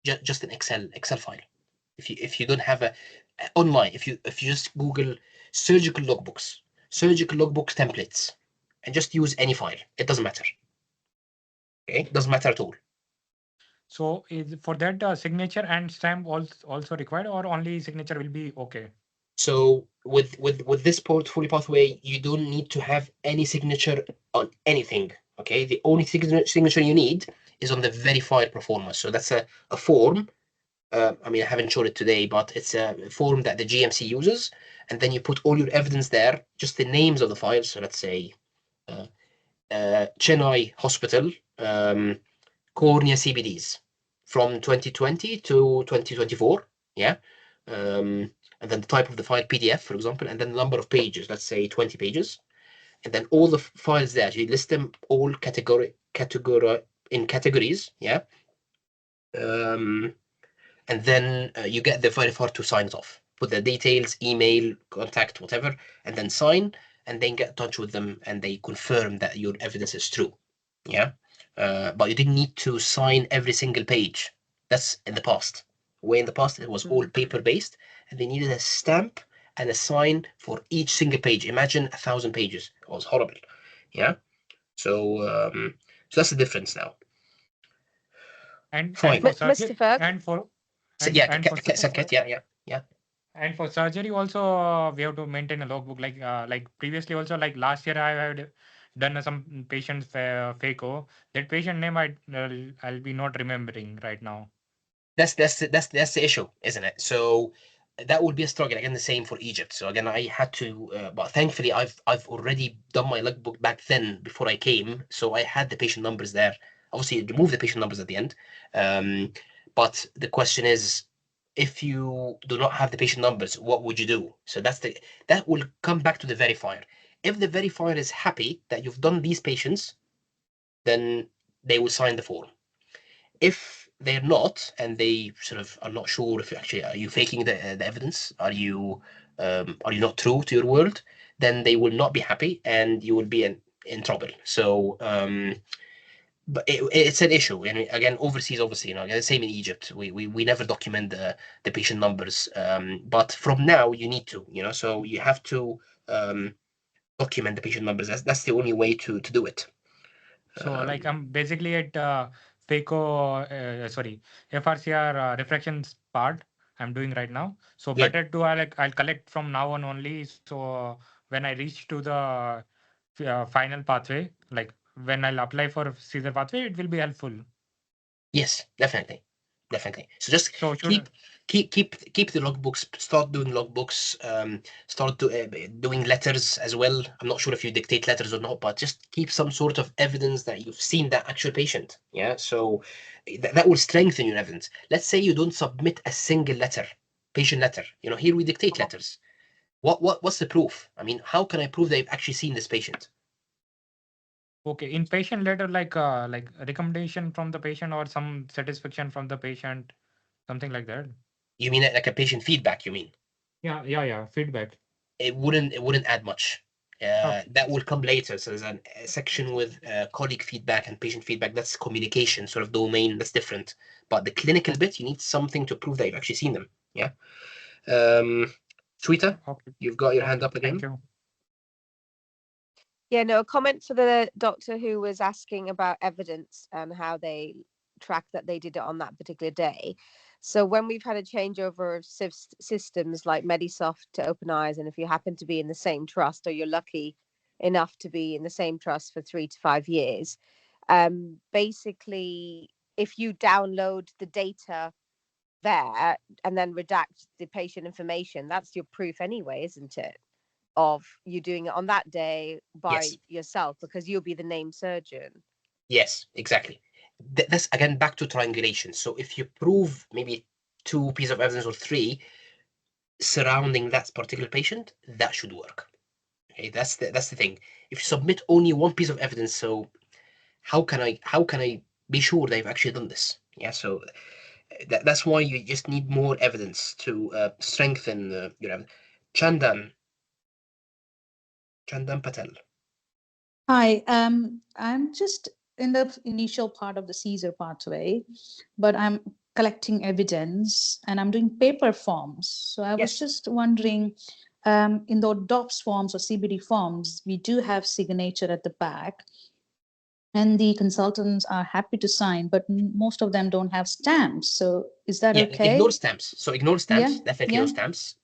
Just an Excel file. If you don't have a online, if you just Google surgical logbooks templates, and just use any file, it doesn't matter. Okay, it doesn't matter at all. so is for that signature and stamp also required, or only signature will be okay? So with this portfolio pathway, you don't need to have any signature on anything. Okay, the only signature you need is on the verified performer. So that's a form. I mean, I haven't shown it today, but it's a form that the GMC uses, and then you put all your evidence there, just the names of the files. So let's say Chennai Hospital cornea CBDs from 2020 to 2024. Yeah. And then the type of the file, PDF, for example, and then the number of pages, let's say 20 pages. And then all the files there, you list them all in categories. Yeah. And then you get the verifier to sign it off. Put the details, email, contact, whatever, and then sign, and then get in touch with them, and they confirm that your evidence is true. Yeah. But you didn't need to sign every single page. That's in the past. Way in the past, it was all paper-based, and they needed a stamp and a sign for each single page. Imagine 1,000 pages. It was horrible. Yeah. So that's the difference now. And Fine. for surgery, Mr. Ferg? and for Yeah, and for Sanket, yeah. and for surgery also, we have to maintain a logbook. Like previously also, like last year I had done some patient's FAQs. That patient name I'll be not remembering right now. That's the issue, isn't it? So that would be a struggle. Again, the same for Egypt. So again, I had to, but thankfully I've already done my logbook back then before I came, so I had the patient numbers there. Obviously, remove the patient numbers at the end. But the question is, if you do not have the patient numbers, what would you do? So that will come back to the verifier. If the verifier is happy that you've done these patients, then they will sign the form. If they're not, and they sort of are not sure if actually are you faking the evidence, are you not true to your word, then they will not be happy, and you will be in trouble. So but it's an issue. And again, overseas, obviously, the same in Egypt. We never document the patient numbers. But from now you need to, so you have to document the patient numbers. That's the only way to do it. So like I'm basically at FRCR refractions part I'm doing right now. So Yeah. better to I'll collect from now on only. So when I reach to the final pathway, like when I'll apply for Caesar pathway, it will be helpful. Yes, definitely. So just So keep the logbooks. Start doing logbooks. Start doing letters as well. I'm not sure if you dictate letters or not, but just keep some sort of evidence that you've seen that actual patient. Yeah, so that will strengthen your evidence. Let's say you don't submit a single letter, patient letter. Here we dictate letters. What's the proof? I mean, how can I prove they've actually seen this patient? Okay, in patient letter, like recommendation from the patient or some satisfaction from the patient, something like that. You mean like a patient feedback, you mean? Yeah. Feedback. It wouldn't add much. Okay. That will come later. So there's a section with colleague feedback and patient feedback. That's communication sort of domain. That's different. But the clinical bit, you need something to prove that you've actually seen them. Yeah. Shweta, Okay. you've got your Okay. hand up again. Thank you. Yeah, no, a comment for the doctor who was asking about evidence and how they track that they did it on that particular day. So when we've had a changeover of systems like Medisoft to Open Eyes, and if you happen to be in the same trust or you're lucky enough to be in the same trust for 3 to 5 years, basically, if you download the data there and then redact the patient information, that's your proof anyway, isn't it? Of you doing it on that day by Yes. yourself, because you'll be the named surgeon. Yes, exactly. That's again back to triangulation. So if you prove maybe 2 pieces of evidence or 3 surrounding that particular patient, that should work. Okay, that's the thing. If you submit only 1 piece of evidence, so how can I be sure they've actually done this? Yeah, so that's why you just need more evidence to strengthen your evidence. Chandan Patel. Hi, I'm just in the initial part of the Caesar pathway, but I'm collecting evidence and I'm doing paper forms. So I was Yes. just wondering, in the DOPS forms or CBD forms, we do have signature at the back, and the consultants are happy to sign, but most of them don't have stamps. So is that Yeah, okay? ignore stamps. So ignore stamps, Yeah, definitely yeah. no stamps.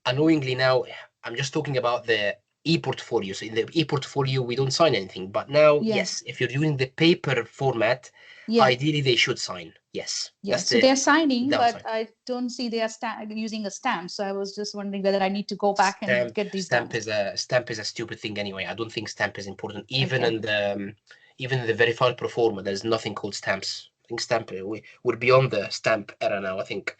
Annoyingly now, I'm just talking about the e-portfolio. So in the e-portfolio, we don't sign anything. But now, Yeah. yes, if you're using the paper format, Yeah. ideally they should sign. Yes. Yeah, That's so the they're signing, downside. but I don't see they are using a stamp. So I was just wondering whether I need to go back and get these done. Stamp is a stupid thing anyway. I don't think stamp is important. Even Okay. in the verified pro forma, there's nothing called stamps. I think stamp we're beyond the stamp era now, I think.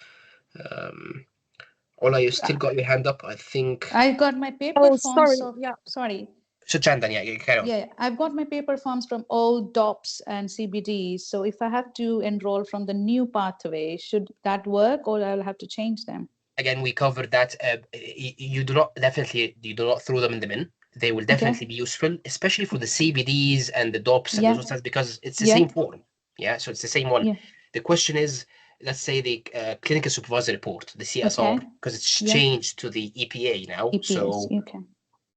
Ola, you still got your hand up, I think. I got my paper Oh, forms. sorry. So yeah, sorry. So Chandan, yeah, you carry on. Yeah, I've got my paper forms from all DOPS and CBD. So if I have to enroll from the new pathway, should that work, or I'll have to change them? Again, we covered that. You do not throw them in the bin. They will definitely be useful, especially for the CBDs and the DOPS and Yeah. those ones, because it's the Yeah. same form. Yeah, so it's the same one. Yeah. The question is, let's say the clinical supervisor report, the CSR, Okay. because it's Yeah. changed to the EPA now. EPS. So Okay.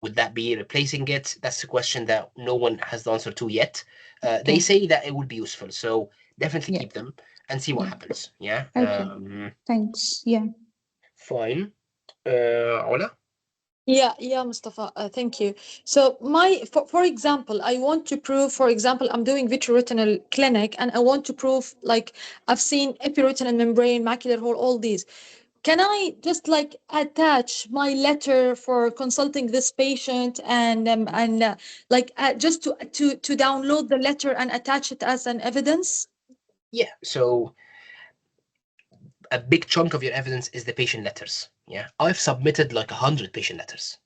would that be replacing it? That's the question that no one has the answer to yet. They Okay. say that it will be useful, so definitely Yeah. keep them and see what Yeah. happens. Yeah. Okay. Thanks. Yeah. Fine. Ola? Yeah, Mustafa. Thank you. So for example, I want to prove, for example, I'm doing vitreoretinal clinic and I want to prove like I've seen epiretinal membrane, macular hole, all these. Can I just like attach my letter for consulting this patient and just to download the letter and attach it as an evidence? Yeah. So a big chunk of your evidence is the patient letters. Yeah. I've submitted like 100 patient letters.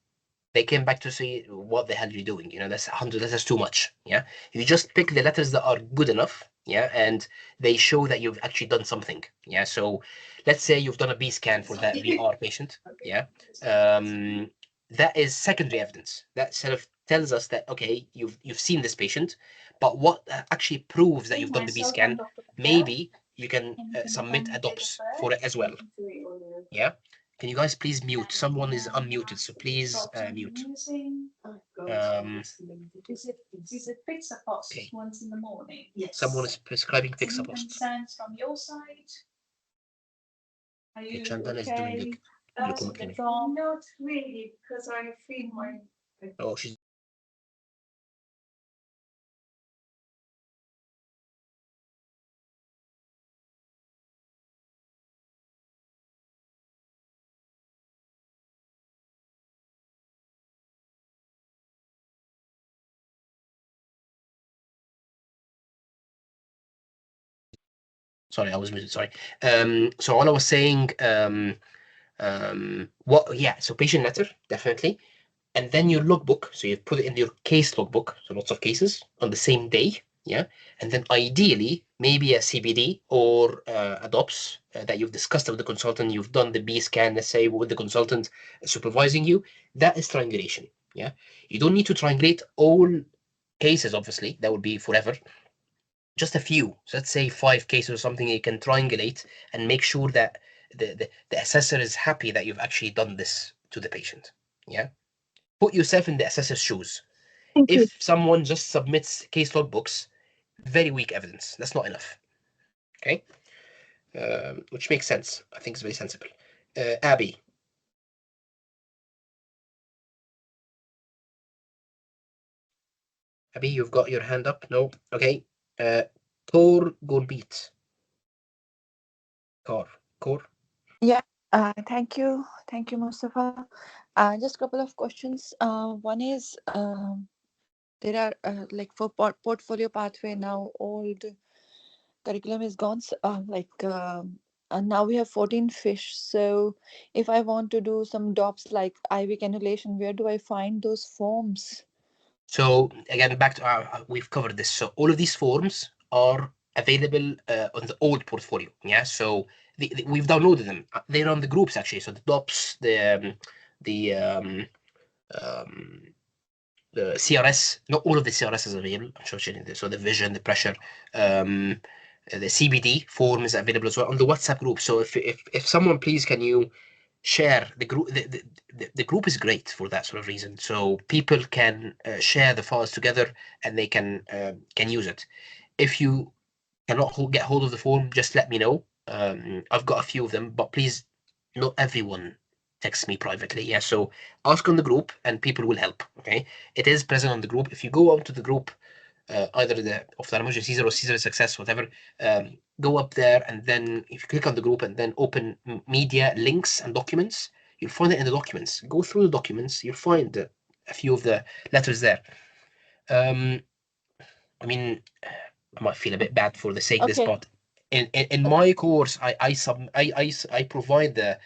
They came back to say, what the hell are you doing? That's 100 letters too much. Yeah. You just pick the letters that are good enough. Yeah. And they show that you've actually done something. Yeah. So let's say you've done a B scan for that VR patient. Yeah. That is secondary evidence. That sort of tells us that, okay, you've seen this patient, but what actually proves that you've done the B scan, maybe you can submit a DOPS for it as well. Yeah. Can you guys please mute? Someone is unmuted, so please mute. Okay. Once in the morning. Someone is prescribing Pixapost. From your side? Are Okay, Chandan is doing the glaucoma clinic. Not really, because I feel my. Oh, she's. Sorry, I was muted. Sorry. So all I was saying, so patient letter, definitely. and then your logbook. So you put it in your case logbook, so lots of cases on the same day. Yeah, and then ideally maybe a CBD or a DOPS that you've discussed with the consultant. You've done the B scan, let's say, with the consultant supervising you. That is triangulation. Yeah, you don't need to triangulate all cases. Obviously, that would be forever. Just a few. So let's say 5 cases or something. You can triangulate and make sure that the assessor is happy that you've actually done this to the patient. Yeah. Put yourself in the assessor's shoes. Thank you. If someone just submits case logbooks, very weak evidence. That's not enough. Okay, which makes sense. I think it's very sensible. Abby. Abby, you've got your hand up. No. Okay. Tor Gulbit. Tor. Thank you, Mustafa. Just a couple of questions. One is there are like for portfolio pathway now, old curriculum is gone. And now we have 14 fish. So if I want to do some DOPS like IV cannulation, where do I find those forms? So again, back to we've covered this. So all of these forms are available on the old portfolio. Yeah. So we've downloaded them. They're on the groups actually. So the DOPS, the CRS, not all of the CRS is available, unfortunately. So the vision, the pressure, the CBD form is available as well on the WhatsApp group. So if someone, please, can you share the group? The group is great for that sort of reason. So people can share the files together and they can use it. If you cannot get hold of the form, just let me know. I've got a few of them, but please, not everyone text me privately. Yeah, so ask on the group and people will help. Okay, it is present on the group. If you go onto the group, either the Ophthalmology Caesar or Caesar Success, whatever, go up there and then if you click on the group and then open media links and documents, you'll find it in the documents. Go through the documents, you'll find a few of the letters there. I mean, I might feel a bit bad for the saying this, but in my course, I provide the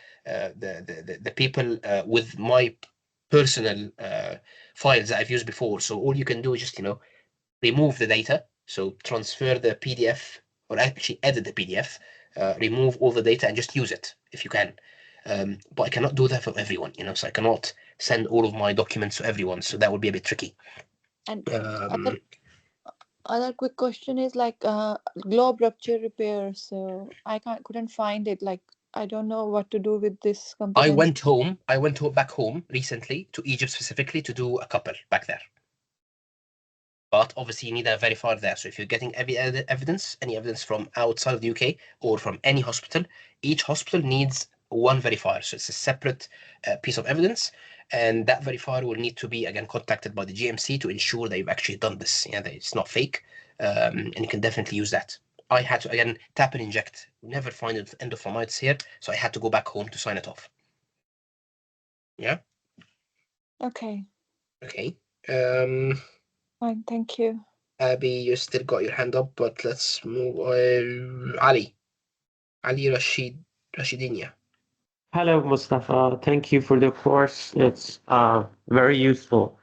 people with my personal files that I've used before. So all you can do is just remove the data, so transfer the PDF or actually edit the PDF, remove all the data and just use it if you can. But I cannot do that for everyone, so I cannot send all of my documents to everyone. So that would be a bit tricky. And other quick question is like globe rupture repair. So I couldn't find it. Like I don't know what to do with this component. I went back home recently to Egypt specifically to do a couple back there. But obviously you need a verifier there. So if you're getting any evidence from outside of the UK or from any hospital, each hospital needs one verifier. So it's a separate piece of evidence. And that verifier will need to be, again, contacted by the GMC to ensure that you've actually done this, that it's not fake. And you can definitely use that. I had to, again, tap and inject. Never find endophthalmitis here. So I had to go back home to sign it off. Yeah? Okay. Okay. Fine, thank you. Abby, you still got your hand up, but let's move on. Ali Rashidinia. Hello, Mustafa. Thank you for the course. It's very useful.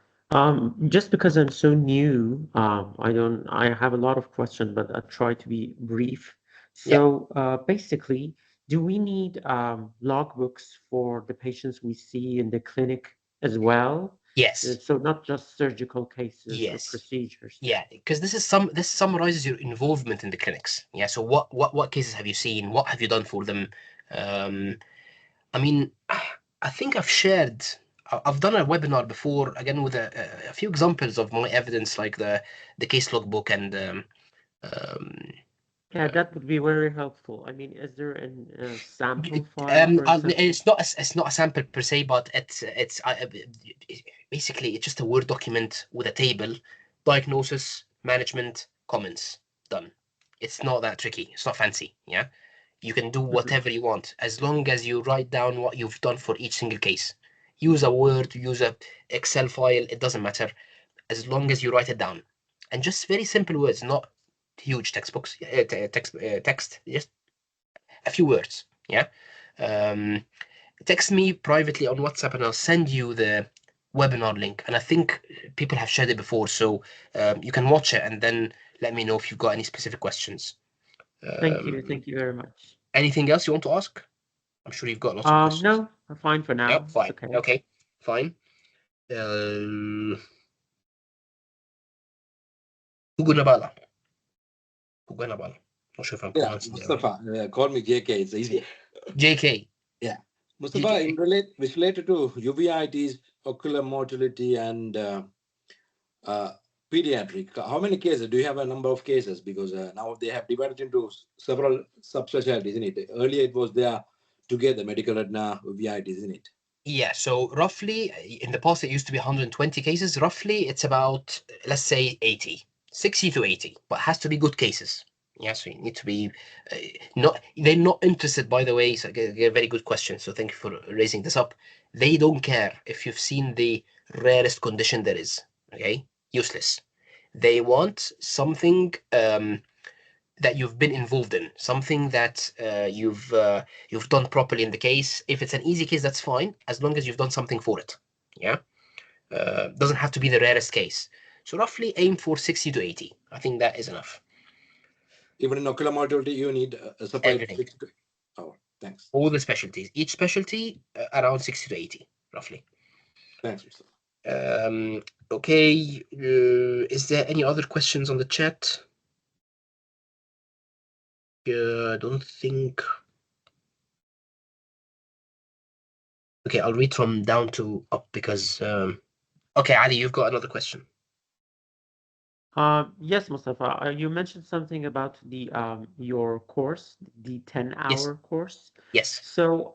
Just because I'm so new, I have a lot of questions, but I'll try to be brief. So basically, do we need logbooks for the patients we see in the clinic as well? Yes. So not just surgical cases or Yes. procedures. Yeah, because this summarizes your involvement in the clinics. Yeah. So what cases have you seen? What have you done for them? I mean, I think I've done a webinar before, again with a few examples of my evidence, like the case logbook and yeah, that would be very helpful. I mean, is there a sample file? It's not a sample per se, but it's basically it's just a Word document with a table, diagnosis, management, comments, done. It's not that tricky. It's not fancy. Yeah, you can do whatever you want as long as you write down what you've done for each single case. Use a Word, use a Excel file. It doesn't matter as long as you write it down, and just very simple words, not huge textbooks, text, just a few words. Yeah. Text me privately on WhatsApp and I'll send you the webinar link, and I think people have shared it before, so you can watch it and then let me know if you've got any specific questions. Thank you very much. Anything else you want to ask? I'm sure you've got lots of questions. No, I'm fine for now. No, fine. It's okay. Okay, fine. Hugunabala. Not sure if I'm Yeah, pronouncing it right. Mustafa, call me JK, it's easier. JK. Yeah. Mustafa, JK. which related to uveitis, ocular motility, and pediatric, how many cases? Do you have a number of cases? Because now they have divided into several subspecialties, isn't it? Earlier it was there together, medical retina, uveitis, isn't it? Yeah, so roughly in the past it used to be 120 cases. Roughly it's about, let's say 80, 60 to 80, but it has to be good cases. Yeah, so you need to be they're not interested, by the way. So a very good question. So thank you for raising this up. They don't care if you've seen the rarest condition there is. Okay, useless. They want something that you've been involved in, something that you've done properly in the case. If it's an easy case, that's fine, as long as you've done something for it. Yeah, doesn't have to be the rarest case. So roughly aim for 60 to 80. I think that is enough. Even in ocular motility, you need a separate. Everything. Oh, thanks. All the specialties, each specialty around 60 to 80, roughly. Thanks, Mr. Okay. Is there any other questions on the chat? I don't think. Okay, I'll read from down to up because. Okay, Ali, you've got another question. Yes, Mustafa. You mentioned something about the your course, the 10-hour course. Yes. So,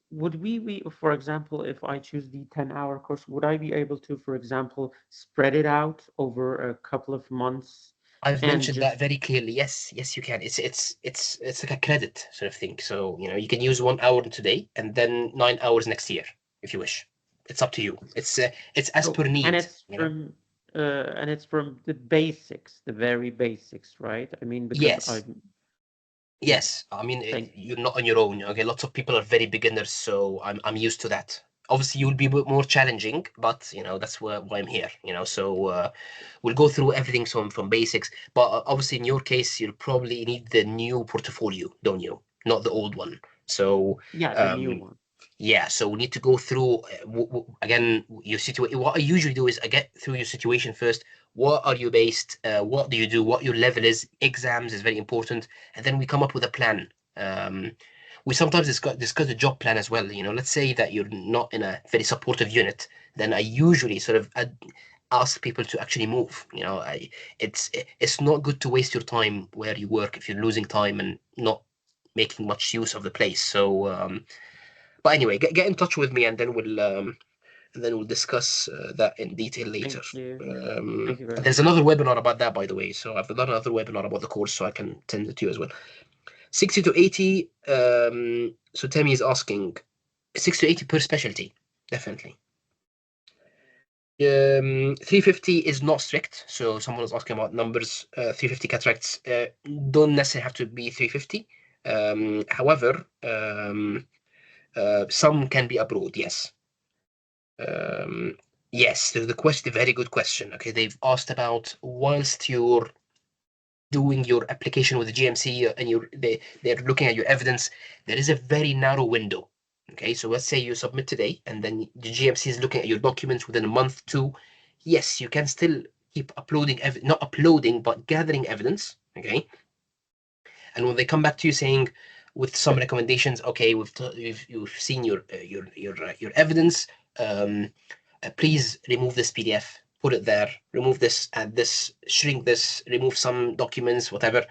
would we be, for example, if I choose the 10-hour course, would I be able to, for example, spread it out over a couple of months? I've mentioned that very clearly. Yes, you can. It's like a credit sort of thing. So you can use 1 hour today and then 9 hours next year if you wish. It's up to you. It's as per need. And it's from the basics, the very basics, right? I mean, because Yes, I mean you're not on your own. Okay, lots of people are very beginners, so I'm used to that. Obviously, you'll be more challenging, but that's why I'm here. So we'll go through everything from basics. But obviously, in your case, you'll probably need the new portfolio, don't you? Not the old one. So yeah, the new one. Yeah, so we need to go through again your situation. What I usually do is I get through your situation first. What are you based? What do you do? What your level is? Exams is very important, and then we come up with a plan. We sometimes discuss the job plan as well. Let's say that you're not in a very supportive unit, then I usually sort of ask people to actually move. It's not good to waste your time where you work if you're losing time and not making much use of the place. So. But anyway, get in touch with me, and then we'll discuss that in detail later. Thank you. Thank you very There's another webinar about that, by the way. So I've done another webinar about the course, so I can send it to you as well. 60 to 80. So Temi is asking 60 to 80 per specialty, definitely. 350 is not strict. So someone was asking about numbers. 350 cataracts don't necessarily have to be 350. However. Some can be abroad, yes. Yes, there's the question, very good question. Okay, they've asked about whilst you're doing your application with the GMC and they're looking at your evidence, there is a very narrow window. Okay, so let's say you submit today and then the GMC is looking at your documents within a month, 2. Yes, you can still keep uploading, not uploading, but gathering evidence. Okay, and when they come back to you saying, with some recommendations, okay, you've seen your evidence. Please remove this PDF, put it there, remove this, add this, shrink this, remove some documents, whatever.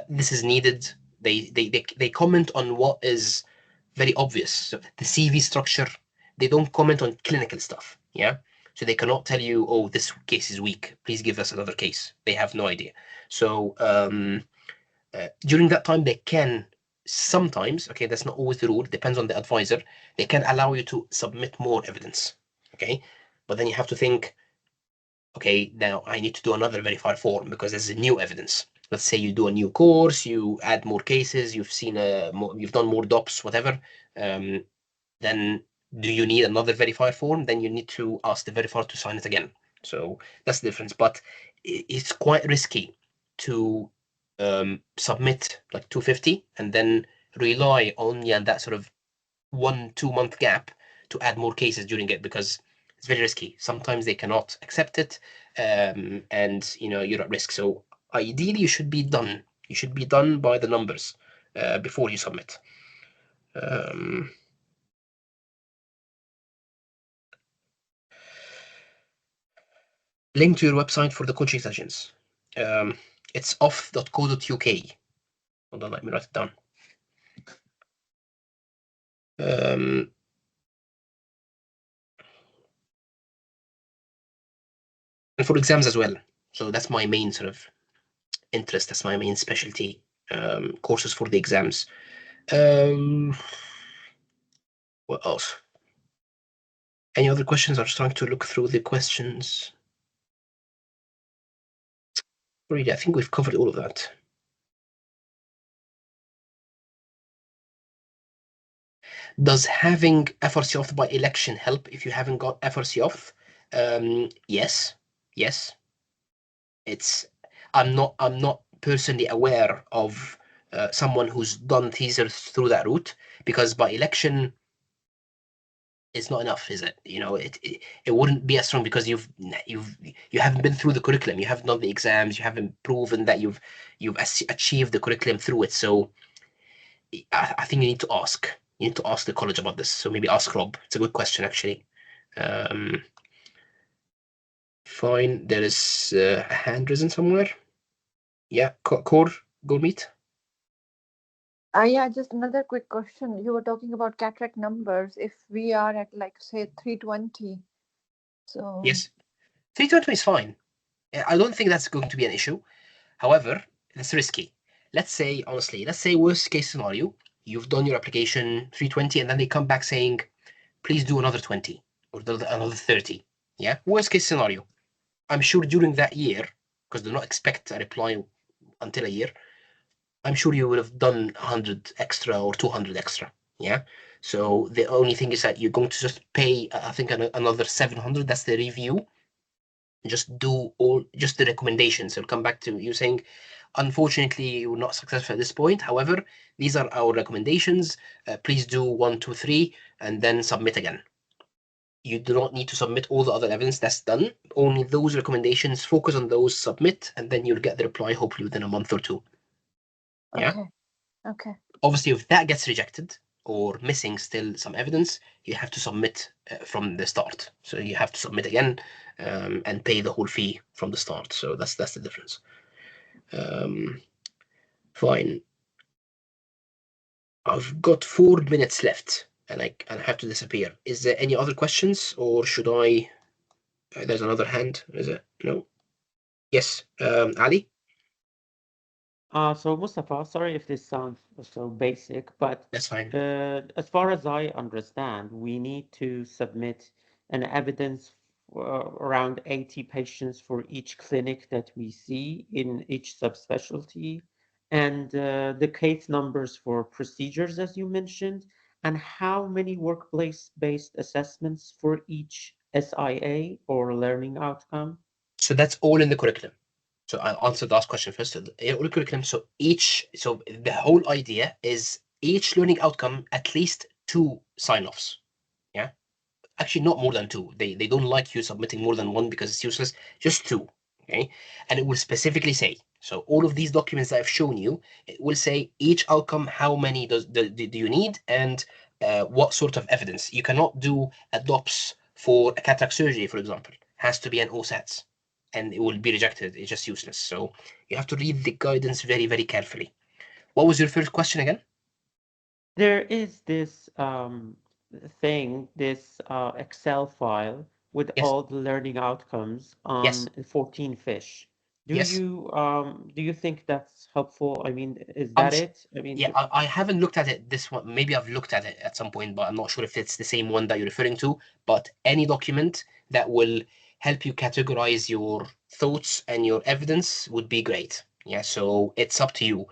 This is needed. They comment on what is very obvious. So the CV structure. They don't comment on clinical stuff. Yeah. So they cannot tell you, oh, this case is weak. Please give us another case. They have no idea. So during that time, they can sometimes, okay, that's not always the rule, depends on the advisor, they can allow you to submit more evidence, okay? But then you have to think, okay, now I need to do another verified form because there's a new evidence. Let's say you do a new course, you add more cases, you've done more DOPS, whatever. Then do you need another verifier form? Then you need to ask the verifier to sign it again. So that's the difference. But it's quite risky to submit like 250 and then rely only on that sort of 1-2 month gap to add more cases during it, because it's very risky. Sometimes they cannot accept it, and you're at risk. So ideally, you should be done. You should be done by the numbers before you submit. Link to your website for the coaching sessions. It's off.co.uk. Hold on, let me write it down. And for exams as well. So that's my main sort of interest. That's my main specialty, courses for the exams. What else? Any other questions? I'm just trying to look through the questions. Really, I think we've covered all of that. Does having FRC off by election help if you haven't got FRC off? Yes. I'm not personally aware of someone who's done teasers through that route, because by election it's not enough, is it? It wouldn't be as strong because you haven't been through the curriculum, you haven't done the exams, you haven't proven that you've achieved the curriculum through it. So I think you need to ask. You need to ask the college about this. So maybe ask Rob. It's a good question, actually. Fine. There is a hand risen somewhere. Yeah, Core, go meet. Yeah, just another quick question. You were talking about cataract numbers. If we are at like say 320, so Yes, 320 is fine. I don't think that's going to be an issue. However, that's risky. Let's say, honestly, worst case scenario, you've done your application 320 and then they come back saying, please do another 20 or another 30. Yeah, worst case scenario. I'm sure during that year, because they don't expect a reply until a year, I'm sure you would have done 100 extra or 200 extra. Yeah. So the only thing is that you're going to just pay, I think, another 700. That's the review. Just do just the recommendations. I'll come back to you saying, unfortunately, you were not successful at this point. However, these are our recommendations. Please do 1, 2, 3, and then submit again. You do not need to submit all the other evidence. That's done. Only those recommendations, focus on those, submit, and then you'll get the reply hopefully within a month or two. Yeah. Okay. Obviously, if that gets rejected or missing still some evidence, you have to submit from the start. So you have to submit again and pay the whole fee from the start. So that's the difference. Fine. I've got 4 minutes left, and I have to disappear. Is there any other questions, or should I? There's another hand. Is it? No. Yes. Ali. So Mustafa, sorry if this sounds so basic, but That's fine. as far as I understand, we need to submit an evidence around 80 patients for each clinic that we see in each subspecialty, and the case numbers for procedures, as you mentioned, and how many workplace-based assessments for each SIA or learning outcome. So that's all in the curriculum. So I'll answer the last question first. All curriculum. So the whole idea is each learning outcome at least 2 sign-offs. Yeah. Actually, not more than 2. They don't like you submitting more than 1 because it's useless. Just 2. Okay. And it will specifically say, so all of these documents that I've shown you, it will say each outcome, how many do you need, and what sort of evidence. You cannot do a DOPS for a cataract surgery, for example. Has to be an OSATs, and it will be rejected. It's just useless. So you have to read the guidance very, very carefully. What was your first question again? There is this thing, this Excel file with Yes. all the learning outcomes on Yes. 14 fish. Do Yes. you think that's helpful? I mean, is I'm that s- it? I mean, Yeah, I haven't looked at it. This one, maybe I've looked at it at some point, but I'm not sure if it's the same one that you're referring to. But any document that will help you categorize your thoughts and your evidence would be great. Yeah, so it's up to you.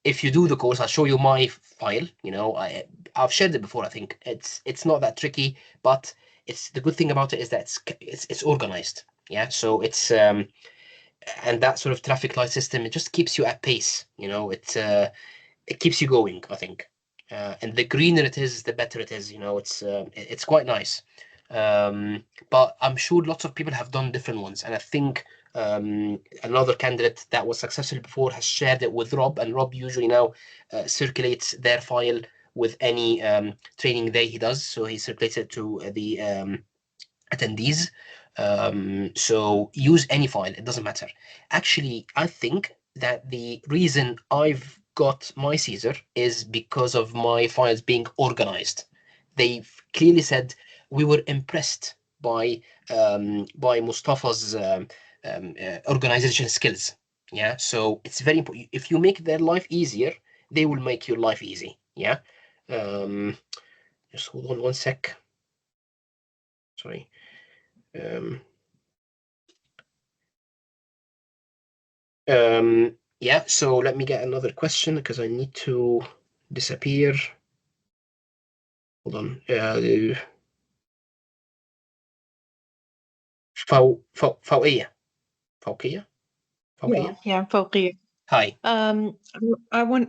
If you do the course, I'll show you my file. I've shared it before. I think it's not that tricky, but it's the good thing about it is that it's organized. Yeah, so it's and that sort of traffic light system, it just keeps you at pace. You know, it keeps you going, I think. And the greener it is, the better it is. You know, it's quite nice. But I'm sure lots of people have done different ones, and I think another candidate that was successful before has shared it with Rob, and Rob usually now circulates their file with any training day he does. So he circulates it to the attendees. So use any file, it doesn't matter. Actually, I think that the reason I've got my Caesar is because of my files being organized. They've clearly said we were impressed by Mustafa's organization skills. Yeah, so it's very important. If you make their life easier, they will make your life easy. Yeah. Just hold on one sec. Sorry. Yeah, so let me get another question because I need to disappear. Hold on. فوقية. Yeah, فوقية. Hi.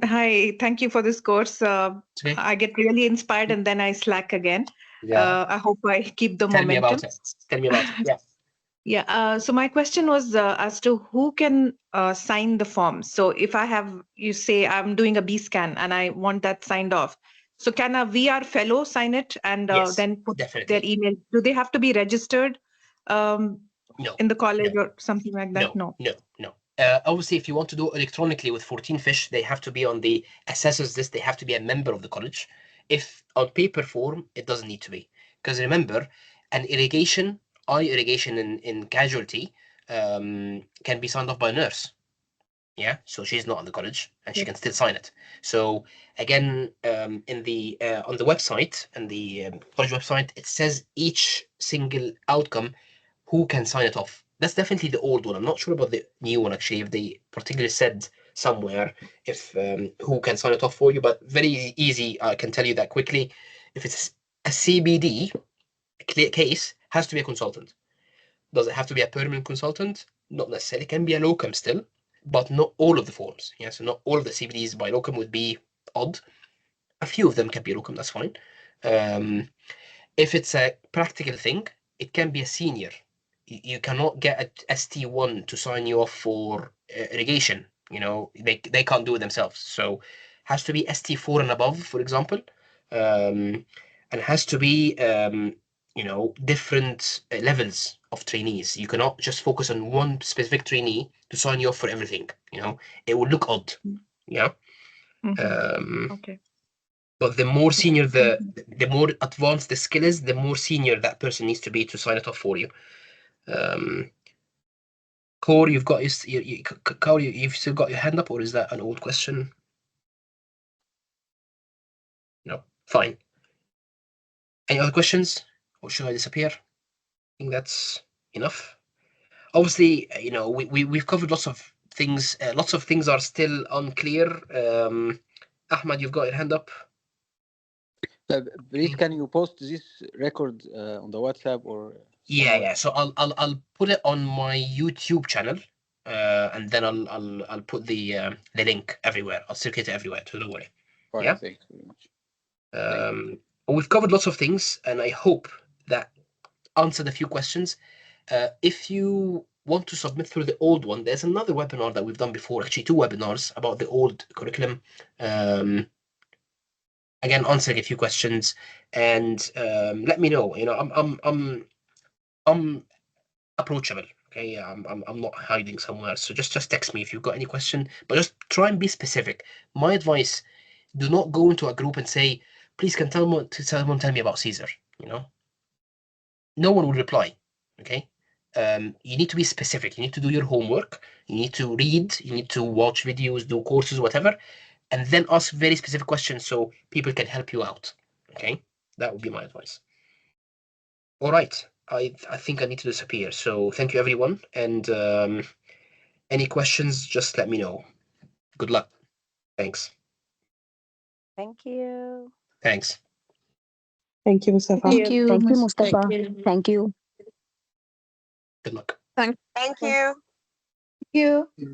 Hi, thank you for this course. Okay. I get really inspired and then I slack again. Yeah. I hope I keep the Tell momentum. me about it. Tell me about it. Yeah. Yeah. So my question was as to who can sign the form. So if I have, you say I'm doing a B scan and I want that signed off. So can a VR fellow sign it and Yes, then put definitely. their email? Do they have to be registered No. in the college No. or something like that? No. Obviously, if you want to do electronically with 14 fish, they have to be on the assessors list. They have to be a member of the college. If on paper form, it doesn't need to be. Because remember, an eye irrigation in casualty can be signed off by a nurse. Yeah, so she's not on the college and she can still sign it. So again, in the on the website and the college website, it says each single outcome who can sign it off. That's definitely the old one. I'm not sure about the new one actually. If they particularly said somewhere if who can sign it off for you, but very easy. I can tell you that quickly. If it's a CBD case, has to be a consultant. Does it have to be a permanent consultant? Not necessarily. It can be a locum still, but not all of the forms. Yeah, so not all of the CBDs by locum would be odd. A few of them can be locum. That's fine. If it's a practical thing, it can be a senior. You cannot get a ST1 to sign you off for irrigation. You know, they can't do it themselves. So has to be ST4 and above, for example, and has to be you know, different levels of trainees. You cannot just focus on one specific trainee to sign you off for everything. You know, it would look odd. Yeah. Okay. But the more senior the more advanced the skill is, the more senior that person needs to be to sign it off for you. Core, you've got you've still got your hand up, or is that an old question? No, fine. Any other questions, or should I disappear? I think that's enough. Obviously, you know, we've covered lots of things. Lots of things are still unclear. Ahmad, you've got your hand up. Please, can you post this record on the WhatsApp or? Yeah. So I'll put it on my YouTube channel, and then I'll put the link everywhere. I'll circulate it everywhere. So don't worry. Right, Yeah. thanks very much. We've covered lots of things, and I hope that answered a few questions. If you want to submit through the old one, there's another webinar that we've done before, actually 2 webinars about the old curriculum. Again, answering a few questions, and let me know. You know, I'm approachable. Okay, I'm not hiding somewhere. So just text me if you've got any question, but just try and be specific. My advice: do not go into a group and say, "Please, can someone tell me about Caesar?" You know, no one will reply. Okay, you need to be specific. You need to do your homework. You need to read. You need to watch videos, do courses, whatever, and then ask very specific questions so people can help you out. Okay, that would be my advice. All right. I think I need to disappear. So thank you, everyone. And any questions, just let me know. Good luck. Thanks. Thank you. Thanks. Thank you, Mustafa. Thank you, Mustafa. Thank you. Thank you. Good luck. Thank Thank you. you. you.